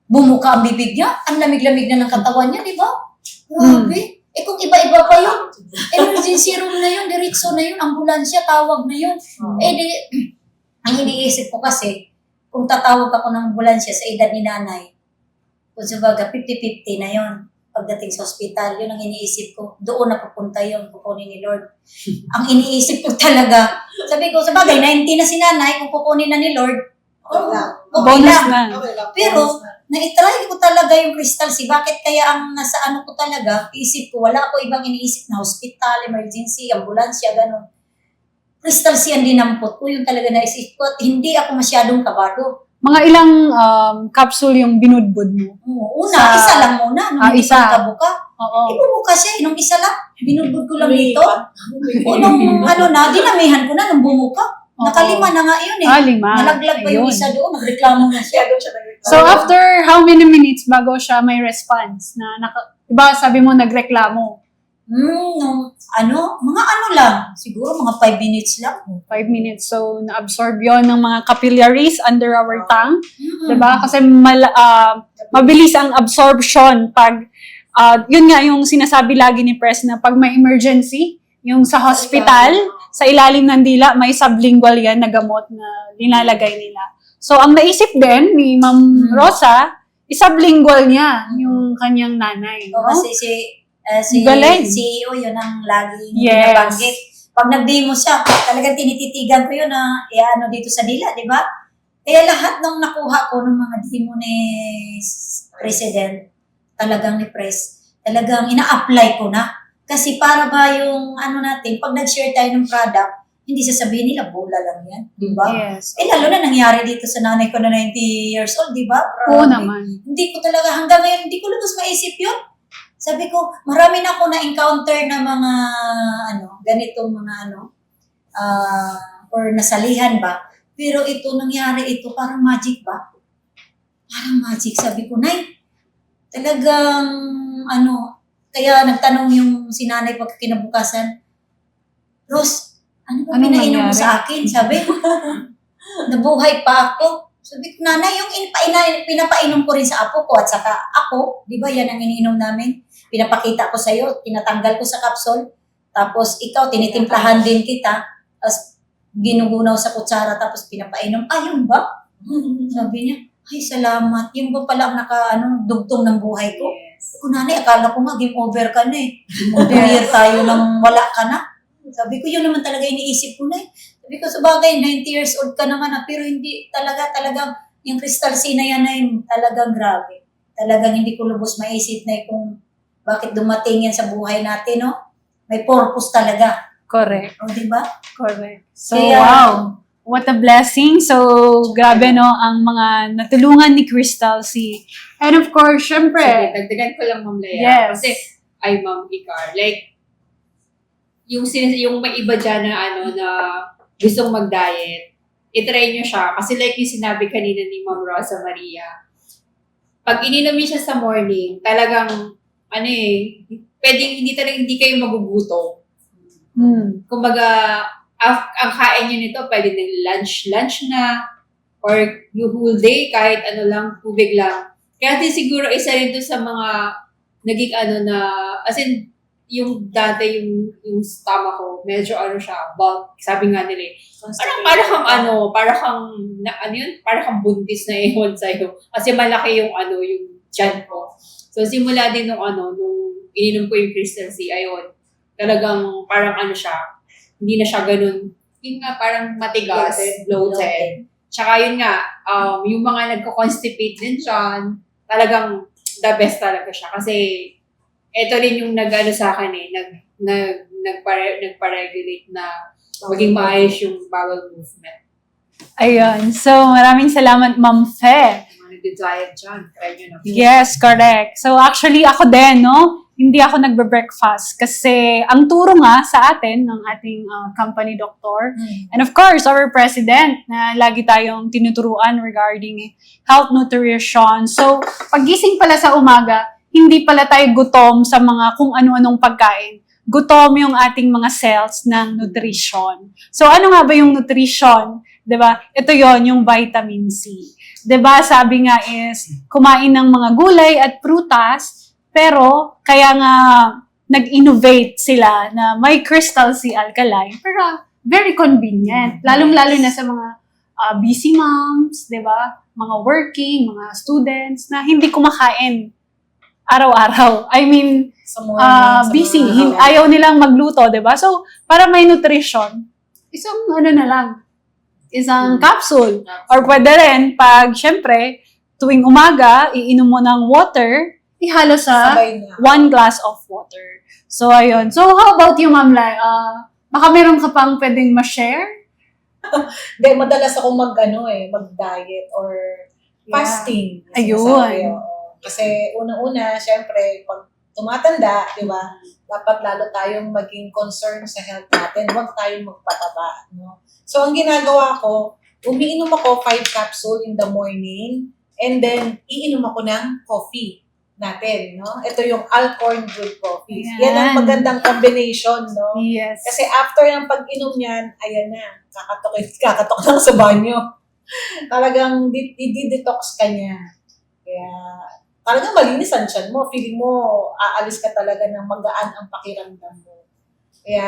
bumuka ang bibig niya, ang lamig-lamig na ng katawan niya, di ba? Grabe. Eh kung iba-iba pa yun, emergency room na yun, diretso na yun, ambulansya, tawag na yun. Ang iniisip ko kasi, kung tatawag ako ng ambulansya sa edad ni nanay, kung sabaga 50-50 na yun, pagdating sa ospital, yun ang iniisip ko. Doon na pupunta yun, kukunin ni Lord. Ang iniisip ko talaga, sabi ko, sabagay, 90 na si nanay, kung kukunin na ni Lord, okay Bonus lang. na. Pero, na-try ko talaga yung Crystal Sea. Bakit kaya ang nasa ko talaga, isip ko, wala ako ibang iniisip na hospital, emergency, ambulansya, gano'n. Crystal Sea ang dinampot ko, yung talaga naisip ko, at hindi ako masyadong kabado. Mga ilang capsule yung binudbud mo? Una, isa lang muna, nung hindi isa. pa nakabuka. Oo. Ibubuka siya, nung isa lang, binudbud ko lang dito. O nung dinamihan ko na, nung bumuka. Nakalima na nga yun eh. 5. Nalaglag pa yung Ayun. isa doon, nagreklamo na siya. So after how many minutes bago siya may response? Diba sabi mo nagreklamo? Mga lang. Siguro mga 5 minutes lang. 5 minutes. So na-absorb yon ng mga capillaries under our tongue. Diba? Kasi mabilis ang absorption pag, yun nga yung sinasabi lagi ni Pres na pag may emergency, yung sa hospital, sa ilalim ng dila, may sublingual yan na gamot na nilalagay nila. So, ang naisip din ni Ma'am Rosa, isublingual niya yung kanyang nanay. O, No? kasi si Galing. CEO, yun ang laging Yes. binabanggit. Pag nag-demo siya, talagang tinititigan ko yun na dito sa dila, di ba? Kaya lahat ng nakuha ko ng mga demo ni President, talagang ni Pres, talagang ina-apply ko na. Kasi para ba yung natin, pag nag-share tayo ng product, hindi sasabihin nila, bola lang yan, di ba? Yes. Lalo na nangyari dito sa nanay ko na 90 years old, di ba? Oo naman. Hindi ko talaga, hanggang ngayon, hindi ko lubos maisip yun. Sabi ko, marami na ako na-encounter na mga, ganitong mga, or nasalihan ba. Pero ito, nangyari ito, parang magic ba? Parang magic. Sabi ko, Nay, talagang, kaya nagtanong yung sinanay pag kinabukasan, Rose, ano ba Anong pinainom mo nangyari? sa akin? Sabi, nabuhay pa ako. Sabi ko, nanay, yung pinapainom ko rin sa apo ko at saka ako, di ba yan ang iniinom namin? Pinapakita ko sa'yo, tinatanggal ko sa kapsul, tapos ikaw, tinitimplahan din kita, tapos ginugunaw sa kutsara, tapos pinapainom. Yun ba? Sabi niya, ay, salamat. Yung ba pala ang dugtong ng buhay ko? Kung nanay, akala ko nga, game over ka na eh. Year tayo nang wala ka na. Sabi ko, yun naman talaga iniisip ko na eh. Sabi ko, sabagay, 90 years old ka naman pero hindi talagang, yung Crystal Sea na yan ay talagang grabe. Talagang hindi ko lubos maisip na kung bakit dumating yan sa buhay natin, no? May purpose talaga. Correct. O, di ba? Correct. So, Kaya, wow. What a blessing. So, grabe no, ang mga natulungan ni Crystal Sea. And of course, syempre, Sige, dagdagan ko lang, Ma'am Lea. Yes. Kasi, Ma'am Icar, like, yung may iba dyan na na gustong mag-diet, itry nyo siya. Kasi like yung sinabi kanina ni Ma'am Rosa Maria, pag ininom niyo siya sa morning, talagang, hindi kayo magugutom. Kumbaga, ang kain nyo nito, pwede ng lunch na, or yung whole day, kahit tubig lang. Kaya din siguro isa rin to sa mga naging as in, yung dati yung stomach ko, medyo siya, bulk, sabi nga nila para kang buntis na ewan sa'yo. Kasi malaki yung tiyan ko. So, simula din nung ininom ko yung Crystal Sea, ayun, talagang parang siya, hindi na siya ganun yun nga, parang matigas, bloated. Tsaka yun nga, yung mga nagko-constipate din siya, talagang the best talaga siya. Kasi, ito rin yung nag-ano sa akin nagpa-regulate na maging maayos yung bowel movement. Ayun. So, maraming salamat, Ma'am Fe. Mga nag-diet dyan, try nyo na. Yes, correct. So, actually, ako din, no? Hindi ako nagbe-breakfast kasi ang turo nga sa atin ng ating company doctor and of course, our president na lagi tayong tinuturuan regarding health nutrition. So, pagising pala sa umaga, hindi pala tayo gutom sa mga kung ano-anong pagkain. Gutom yung ating mga cells ng nutrition. So, ano nga ba yung nutrition? 'Di ba? Ito yon yung vitamin C. 'Di ba? Sabi nga is kumain ng mga gulay at prutas, pero kaya nga nag-innovate sila na may Crystal C alkaline, pero very convenient. Lalong-lalo na sa mga busy moms, 'di ba? Mga working, mga students na hindi kumakain araw-araw. I mean, busy. Ayaw nilang magluto, 'di ba? So, para may nutrition, isang isang capsule. Or pwede rin, pag syempre, tuwing umaga, iinom mo ng water, ihalo sa 1 glass of water. So, ayun. So, how about you, Ma'am Lai? Baka meron ka pang pwedeng ma-share? Hindi, madalas ako mag-diet or fasting. Ayun. Kasi unang-una, syempre, pag tumatanda, di ba, dapat lalo tayong maging concerned sa health natin. Huwag tayong magpataba. No? So, ang ginagawa ko, umiinom ako 5 capsule in the morning and then iinom ako ng coffee natin. No? Ito yung Alcorn brewed coffee. Yan ang magandang combination. No? Yes. Kasi after ng pag-inom yan, ayan na, kakatok lang sa banyo. Talagang i-detox ka niya. Kaya, talagang malinis ang tiyan mo. Feeling mo, aalis ka talaga ng magaan ang pakiramdam mo. Kaya,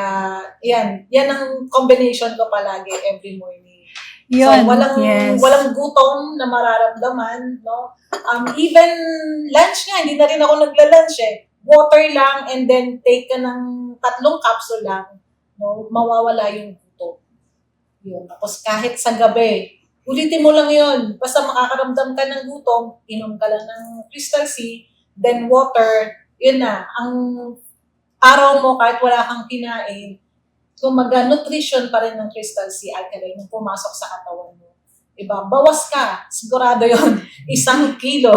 yan ang combination ko palagi every morning. Yun, So, walang gutom na mararamdaman, no? Even lunch nga, hindi na rin ako nagla-lunch eh. Water lang and then take ka ng 3 capsule lang, no? Mawawala yung gutom. Yun. Tapos kahit sa gabi, ulitin mo lang yun. Basta makakaramdam ka ng gutom, inom ka lang ng Crystal C, then water, yun na. Ang araw mo, kahit wala kang kinain, nutrition pa rin ng Crystal C alkaline nung pumasok sa katawan mo. Diba? Bawas ka. Sigurado yun. 1 kilo.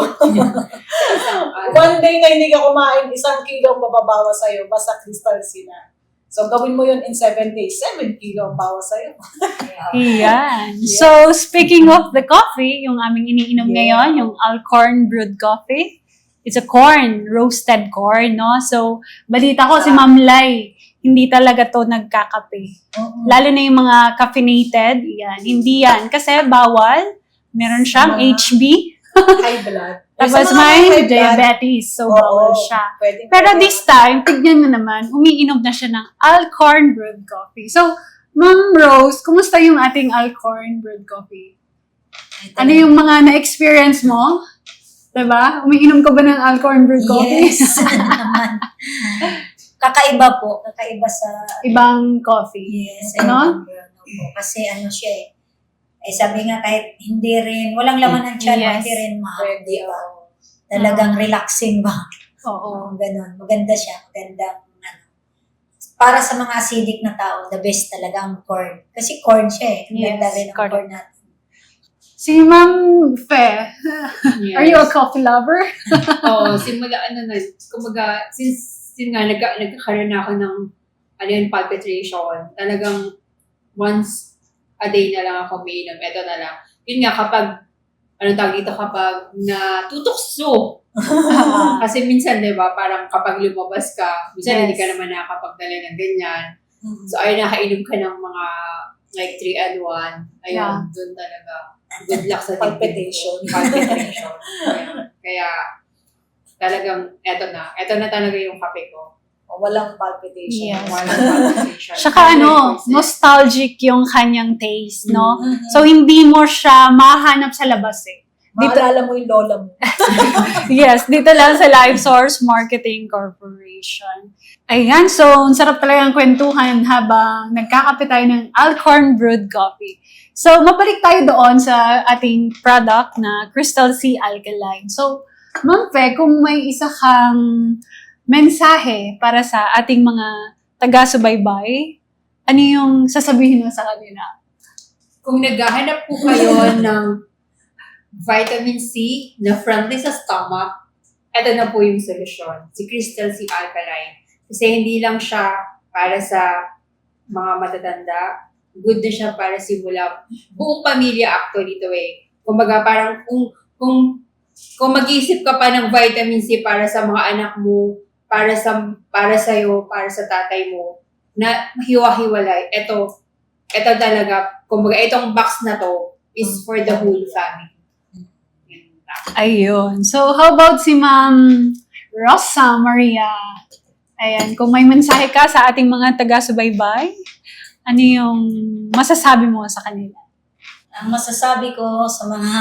One day na hindi ka kumain, 1 kilo ang mababawas sa'yo. Basta Crystal C na. So, gawin mo yun in 7 days. 7 kilo ang bawas sa'yo. Yan. So, speaking of the coffee, yung aming iniinom ngayon, yung Alcorn brewed coffee. It's a corn, roasted corn, no? So, balita ko si Ma'am Lai, hindi talaga to nagkakape. Lalo na yung mga caffeinated, yan. Hindi yan. Kasi bawal. Meron siyang HB. High blood. Tapos may diabetes. So, bawal siya. Pero this time, tignan mo naman, umiinom na siya ng Alcorn brewed coffee. So, Ma'am Rose, kumusta yung ating Alcorn brewed coffee? Ano yung mga na-experience mo? Diba? Umiinom ka ba ng Alcorn brewed coffee? Yes, naman. Kakaiba po. Kakaiba sa... Ibang coffee. Yes. Ano? Kasi siya eh. Sabi nga kahit hindi rin, walang laman ng tiyan, Yes. hindi rin di ba? Talagang relaxing ba? Oo. Ganon. Maganda siya. Magandang para sa mga acidic na tao, the best talaga ang corn. Kasi corn siya eh. Ganda rin ang corn natin. Si Ma'am Fe, Yes. are you a coffee lover? Oo, simula kumaga, since nga nagkakaroon na ako ng palpitation, talagang once a day na lang ako umiinom. Ito na lang. Yun nga, kapag natutokso. Kasi minsan, di ba, parang kapag lumabas ka, minsan hindi ka naman nakakapagdala ng ganyan. So, ay nakainom ka ng mga like 3 and 1. Ayun, doon talaga. Good luck sa palpitation. Kaya, talagang, eto na talaga yung kape ko. Walang palpitation. Yes. Walang palpitation. Tsaka nostalgic yung kanyang taste, no? So, hindi mo siya mahanap sa labas eh. Maalala mo yung lola mo. Yes, dito lang sa Live Source Marketing Corporation. Ayan, so ang sarap talaga ang kwentuhan habang nagkakape tayo ng Alcorn Brewed Coffee. So, mabalik tayo doon sa ating product na Crystal C Alkaline. So, Ma'am Fe, kung may isa kang mensahe para sa ating mga taga-subaybay, ano yung sasabihin mo sa kanila? Kung naghahanap po kayo ng vitamin C na friendly sa stomach, ito na po yung solusyon. Si Crystal C Alkaline. Kasi hindi lang siya para sa mga matatanda, good na siya para simula. Buong pamilya actually ito eh. Kumbaga parang kung mag-iisip ka pa ng vitamin C para sa mga anak mo, para sa'yo, para sa tatay mo, na hiwa-hiwalay, ito talaga, kumbaga itong box na to is for the whole family. Ayun. So, how about si Ma'am Rosa Maria? Ayan, kung may mensahe ka sa ating mga taga-subaybay, ano yung masasabi mo sa kanila? Ang masasabi ko sa mga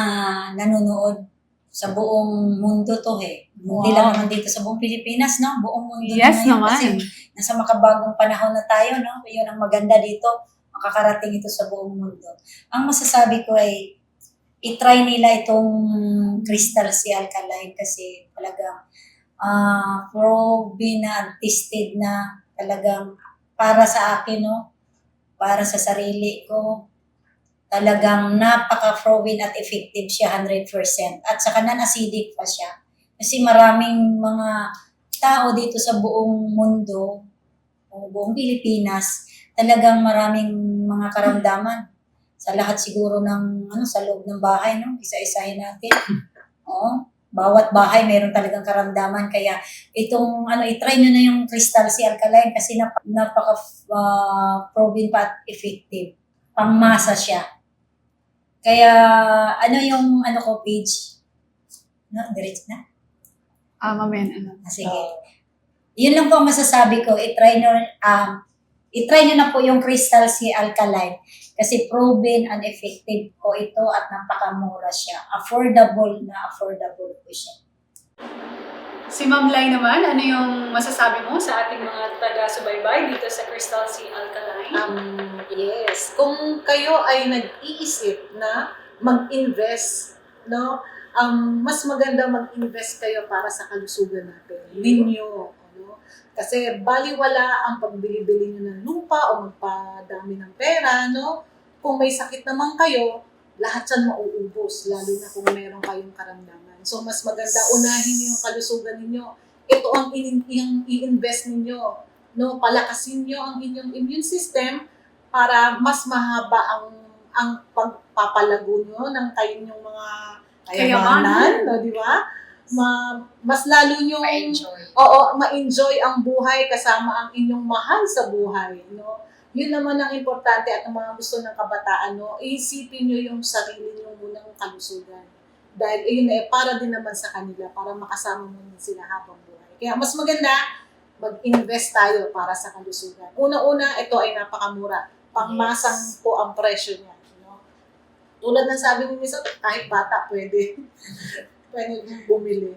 nanonood sa buong mundo to Hindi lang naman dito sa buong Pilipinas, no? Buong mundo Yes na ngayon. naman. Kasi nasa makabagong panahon na tayo, no? Yun ang maganda dito. Makakarating ito sa buong mundo. Ang masasabi ko ay i-try nila itong Crystal C Alkaline kasi talagang proven na tested na talagang para sa akin, no? Para sa sarili ko, talagang napaka-proven at effective siya 100%. At saka non-acidic pa siya. Kasi maraming mga tao dito sa buong mundo, o buong Pilipinas, talagang maraming mga karamdaman. Sa lahat siguro ng, sa loob ng bahay, no? Isa-isahin natin. Oo. Bawat bahay mayroon talagang karamdaman. Kaya itong, i-try nyo na yung Crystal C Alkaline kasi napaka-proven pa at effective. Pangmasa siya. Kaya, yung page? No, diretso na? Mamaya Sige. Yun lang po ang masasabi ko. I-try nyo na po yung Crystal C Alkaline kasi proven and effective po ito at napakamura siya. Affordable po siya. Si Ma'am Lai naman, ano yung masasabi mo sa ating mga taga-subaybay dito sa Crystal C Alkaline? Yes. Kung kayo ay nag-iisip na mag-invest, no? Mas maganda mag-invest kayo para sa kalusugan natin. Ninyo. Kasi baliwala ang pagbili-bili nyo ng lupa o magpadami ng pera, no? Kung may sakit naman kayo, lahat yan mauubos, lalo na kung meron kayong karamdaman. So, mas maganda unahin niyo yung kalusugan ninyo. Ito ang i-invest ninyo, no? Palakasin niyo ang inyong immune system para mas mahaba ang pagpapalago nyo ng kayong mga kayamanan, no? Di ba? Mas lalo nyo ma-enjoy ang buhay kasama ang inyong mahal sa buhay, no? Yun naman ang importante at ang mga gusto ng kabataan, no? Iisipin nyo yung sarili nyo munang kalusugan. Dahil para din naman sa kanila, para makasama mo sila habang buhay. Kaya mas maganda, mag-invest tayo para sa kalusugan. Una-una, ito ay napakamura. Pangmasang po ang presyo niya. No? Tulad ng sabi ni Miso, kahit bata pwede bumili.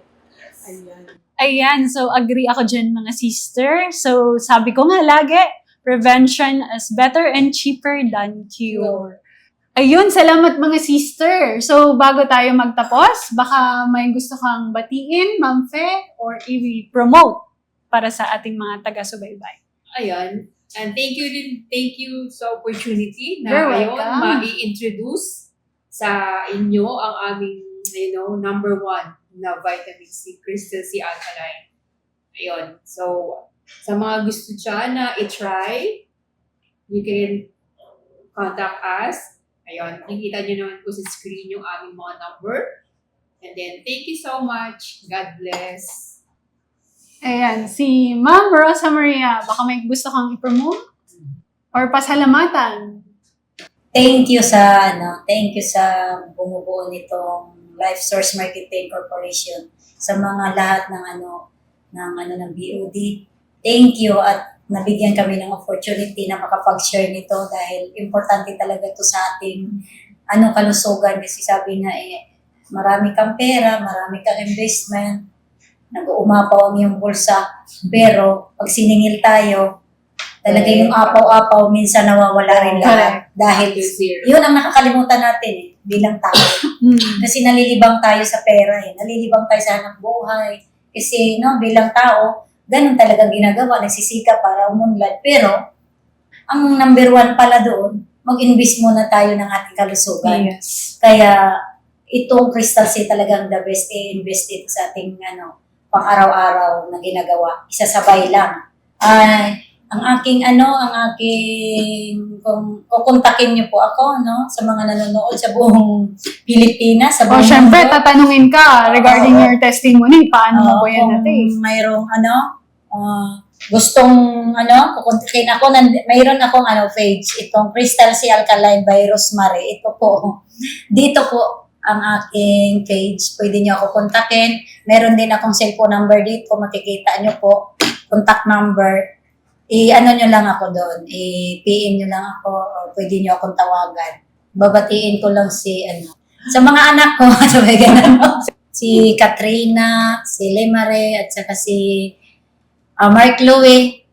Ayan, so agree ako dyan mga sister. So sabi ko nga lagi, prevention is better and cheaper than cure. Ayun, salamat mga sister. So bago tayo magtapos, baka may gusto kang batiin, Ma'am Fe, or i-promote para sa ating mga taga-subaybay. Ayun. And thank you sa opportunity na You're ngayon welcome. ma-i-introduce sa inyo ang aming number 1 na vitamin C, Crystal C Alkaline. Ayun. So, sa mga gusto dyan na i-try, you can contact us. Ayun. Nakikita nyo naman po sa screen yung aming mga number. And then, thank you so much. God bless. Ayan, si Ma'am Rosa Maria, baka may gusto kang i-promote? Or pasalamatan? Thank you sa bumubuo nitong Life Source Marketing Corporation, sa mga lahat ng BOD. Thank you at nabigyan kami ng opportunity na makapag-share nito dahil importante talaga to sa ating kalusugan kasi sabi nga marami kang pera, marami kang investment, nag-uumapaw ang iyong bulsa. Pero pag siningil tayo, talaga yung apaw-apaw, minsan nawawala rin lahat. Dahil yun ang nakakalimutan natin bilang tao. Kasi nalilibang tayo sa pera, nalilibang tayo sa hanap buhay. Kasi bilang tao, ganun talagang ginagawa, nagsisika para umunlad. Pero, ang number one pala doon, mag-invest muna tayo ng ating kalusugan. Yes. Kaya, itong Crystal Sea talagang the best i-invest ito sa ating pang-araw-araw na ginagawa. Isasabay lang. Ang aking kung kukontakin niyo po ako, sa mga nanonood sa buong Pilipinas, sa buong Syempre, mundo. tatanungin ka regarding your testimony. Paano mo po yan Kung natin? mayroong gustong kukontakin ako, mayroon akong page, itong Crystal Sea Alkaline by Rosemary. Ito po. Dito po ang aking page. Pwede niyo ako kontakin. Meron din akong cellphone number dito. Makikita niyo po. Contact number. Nyo lang ako doon. PM nyo lang ako. O pwede nyo akong tawagan. Babatiin ko lang sa mga anak ko. Si Katrina, si Lemare, at saka si Mark Louie.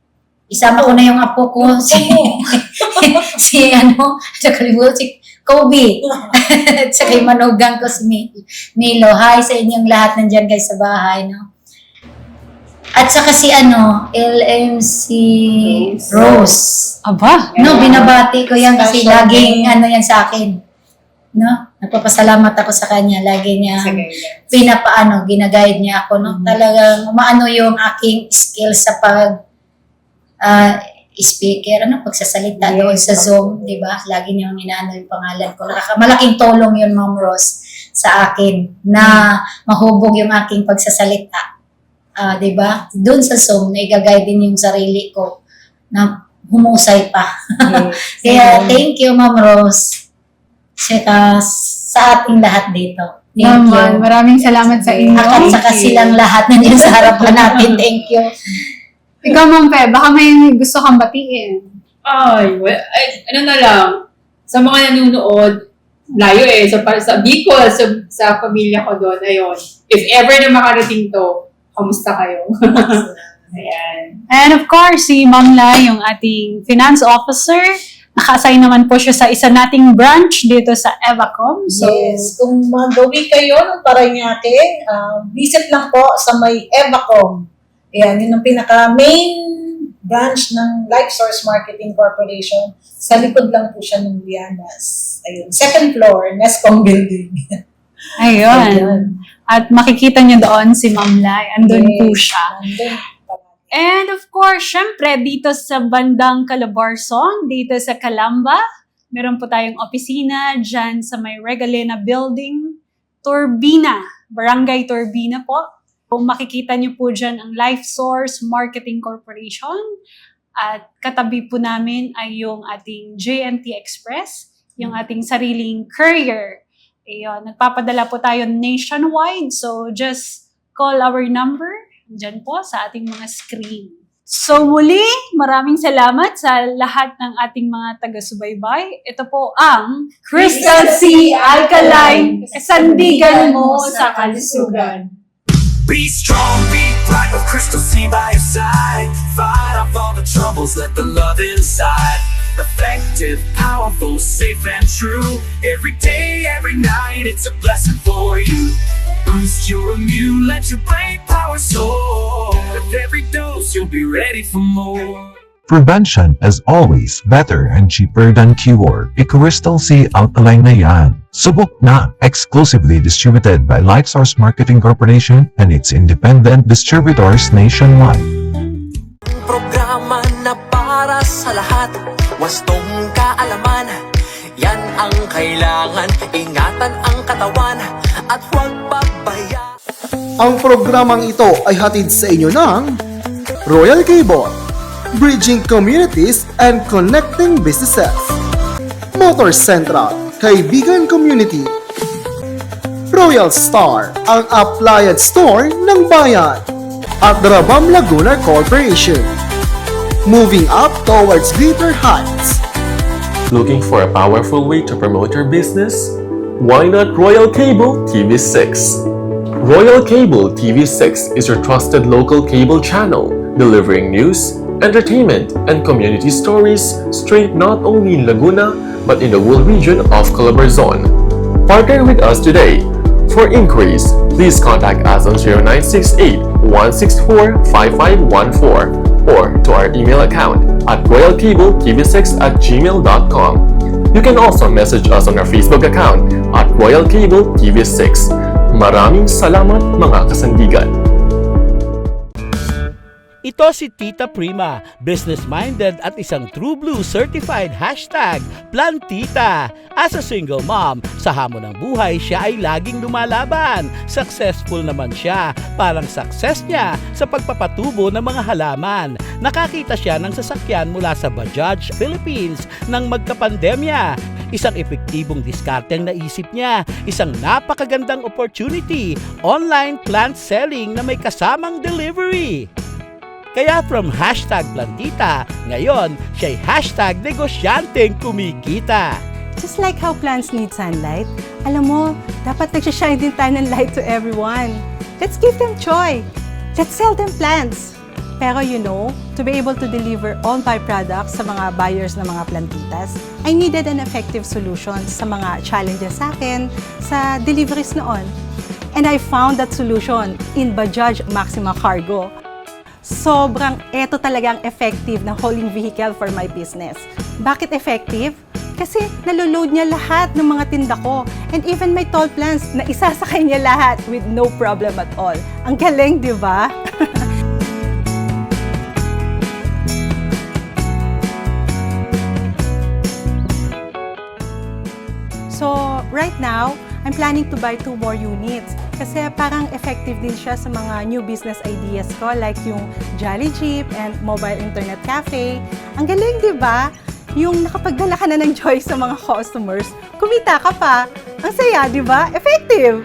Isama ko na yung apo ko. Si Kobe. At saka yung manugang ko si Milo. Hi sa inyong lahat nandyan guys sa bahay. At saka si LMC Rose. Aba? Binabati ko yan kasi laging yan sa akin. Nagpapasalamat ako sa kanya. Lagi niya ginaguide niya ako. Talagang umaano yung aking skill sa speaker, pagsasalita doon sa Zoom, di ba? Lagi niyang inaano yung pangalan ko. Malaking tulong yun, Ma'am Rose, sa akin na mahubog yung aking pagsasalita. Di ba? Doon sa Zoom, nai-guide din yung sarili ko na humusay pa. Kaya, thank you, Ma'am Rose. Sa ating lahat dito. Thank you. Maraming salamat sa inyo. At saka silang lahat nandiyan sa harapan natin. Thank you. Ikaw, Ma'am Fe, baka may gusto kang batiin. Sa mga nanonood, layo sa Bicol, sa pamilya ko doon, ayun. If ever na makarating to, kamusta kayo? Ayan. And of course, si Ma'am Lai, yung ating finance officer, naka-assign naman po siya sa isa nating branch dito sa Evacom. So, Yes, kung magawi kayo ng Parañaque, visit lang po sa may Evacom. Ayan, yun ang pinaka-main branch ng LifeSource Marketing Corporation. Sa likod lang po siya ng Lianas. Ayun, second floor, Nescom Building. ayun. At makikita niyo doon si Ma'am Lai. Andun po siya. And of course, syempre, dito sa bandang Calabarzon, dito sa Calamba, meron po tayong opisina dyan sa may Regalena Building, Turbina, Barangay Turbina po. Kung makikita niyo po dyan ang LifeSource Marketing Corporation. At katabi po namin ay yung ating JNT Express, yung ating sariling courier. Ayun, nagpapadala po tayo nationwide. So just call our number dyan po sa ating mga screen. So muli, maraming salamat sa lahat ng ating mga taga-subaybay. Ito po ang Crystal Sea Alkaline, kasandigan mo sa kalusugan. Be strong, be bright with Crystal Sea by your side. Fight off all the troubles, let the love inside. Effective, powerful, safe and true. Every day, every night, it's a blessing for you. Boost your immune, let your brain power soar. With every dose, you'll be ready for more. Prevention is always better and cheaper than cure. Crystal Sea Alkaline na yan. Subok na. Exclusively distributed by LifeSource Marketing Corporation and its independent distributors nationwide. Programa na para sa lahat. Wastong kaalaman. Yan ang kailangan. Ingatan ang katawan at huwag pabayaan. Ang programang ito ay hatid sa inyo ng Royal Cable, Bridging Communities and Connecting Businesses, Motor Central, Kaibigan Community, Royal Star, ang appliance store ng bayan, at Rabam Laguna Corporation. Moving up towards greater heights. Looking for a powerful way to promote your business? Why not Royal Cable TV6? Royal Cable TV6 is your trusted local cable channel, delivering news, entertainment, and community stories straight not only in Laguna, but in the whole region of Calabarzon. Partner with us today. For inquiries, please contact us on 0968-164-5514 or to our email account at royalcabletv6@gmail.com. You can also message us on our Facebook account at Royal Cable TV6. Maraming salamat mga kasandigan. Ito si Tita Prima, business-minded at isang True Blue certified #PlanTita. As a single mom, sa hamon ng buhay siya ay laging lumalaban. Successful naman siya, parang success niya sa pagpapatubo ng mga halaman. Nakakita siya ng sasakyan mula sa Bajaj Philippines nang magkapandemya. Isang epektibong diskarteng naisip niya, isang napakagandang opportunity, online plant selling na may kasamang delivery. Kaya from #PlanTita, ngayon siya'y #negosyanteng kumikita. Just like how plants need sunlight, alam mo, dapat nagsashine din tayo ng light to everyone. Let's give them joy. Let's sell them plants. Pero to be able to deliver all my products sa mga buyers ng mga plantitas, I needed an effective solution sa mga challenges sa akin sa deliveries noon. And I found that solution in Bajaj Maxima Cargo. Eto talagang effective na hauling vehicle for my business. Bakit effective? Kasi naloload niya lahat ng mga tinda ko. And even my tall plants, na isasakay niya lahat with no problem at all. Ang galing, di ba? So, right now, I'm planning to buy 2 more units kasi parang effective din siya sa mga new business ideas ko like yung Jolly Jeep and mobile internet cafe. Ang galing, di ba? Yung nakapagdala ka na ng joy sa mga customers, kumita ka pa. Ang saya, di ba? Effective!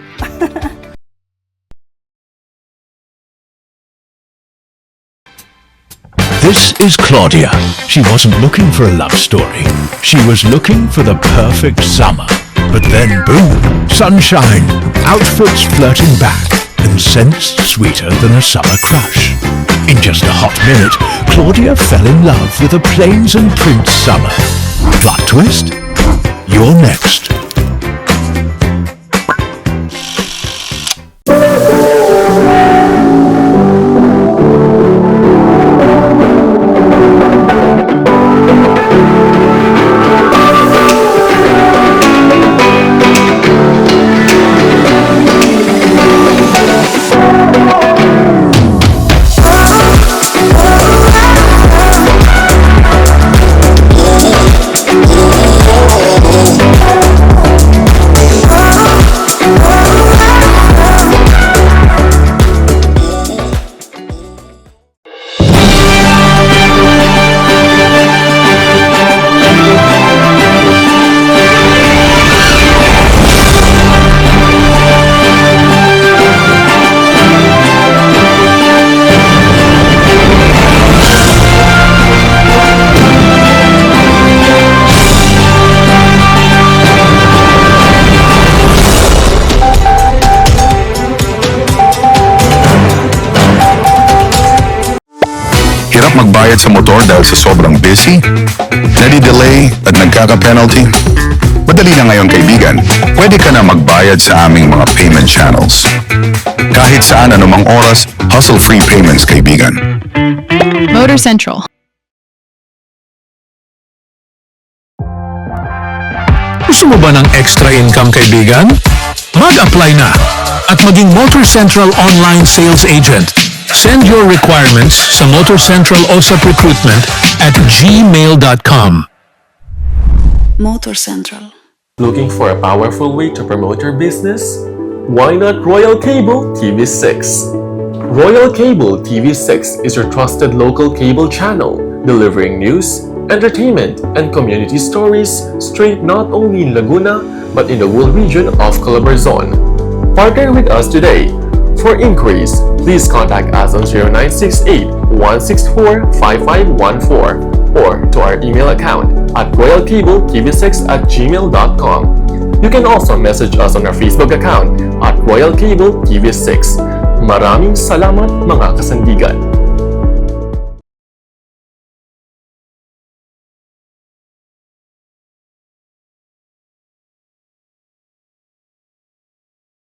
This is Claudia. She wasn't looking for a love story. She was looking for the perfect summer. But then boom, sunshine, outfits flirting back, and scents sweeter than a summer crush. In just a hot minute, Claudia fell in love with a Plains and Prince summer. Plot twist? You're next. Magbayad sa motor dahil sa sobrang busy, nadi-delay at nagkaka-penalty? Madali na ngayon kaibigan, pwede ka na magbayad sa aming mga payment channels. Kahit saan anumang oras, hassle-free payments kaibigan. Motor Central. Gusto mo ba ng extra income kaibigan? Mag-apply na at maging Motor Central online sales agent. Send your requirements sa Motor Central OSAP Recruitment at gmail.com. Motor Central. Looking for a powerful way to promote your business? Why not Royal Cable TV6? Royal Cable TV6 is your trusted local cable channel, delivering news, entertainment, and community stories straight not only in Laguna, but in the whole region of Calabarzon. Partner with us today. For inquiries, please contact us on 0968-164-5514 or to our email account at royalcabletv6@gmail.com. You can also message us on our Facebook account at Royal Cable TV6. Maraming salamat mga kasandigan!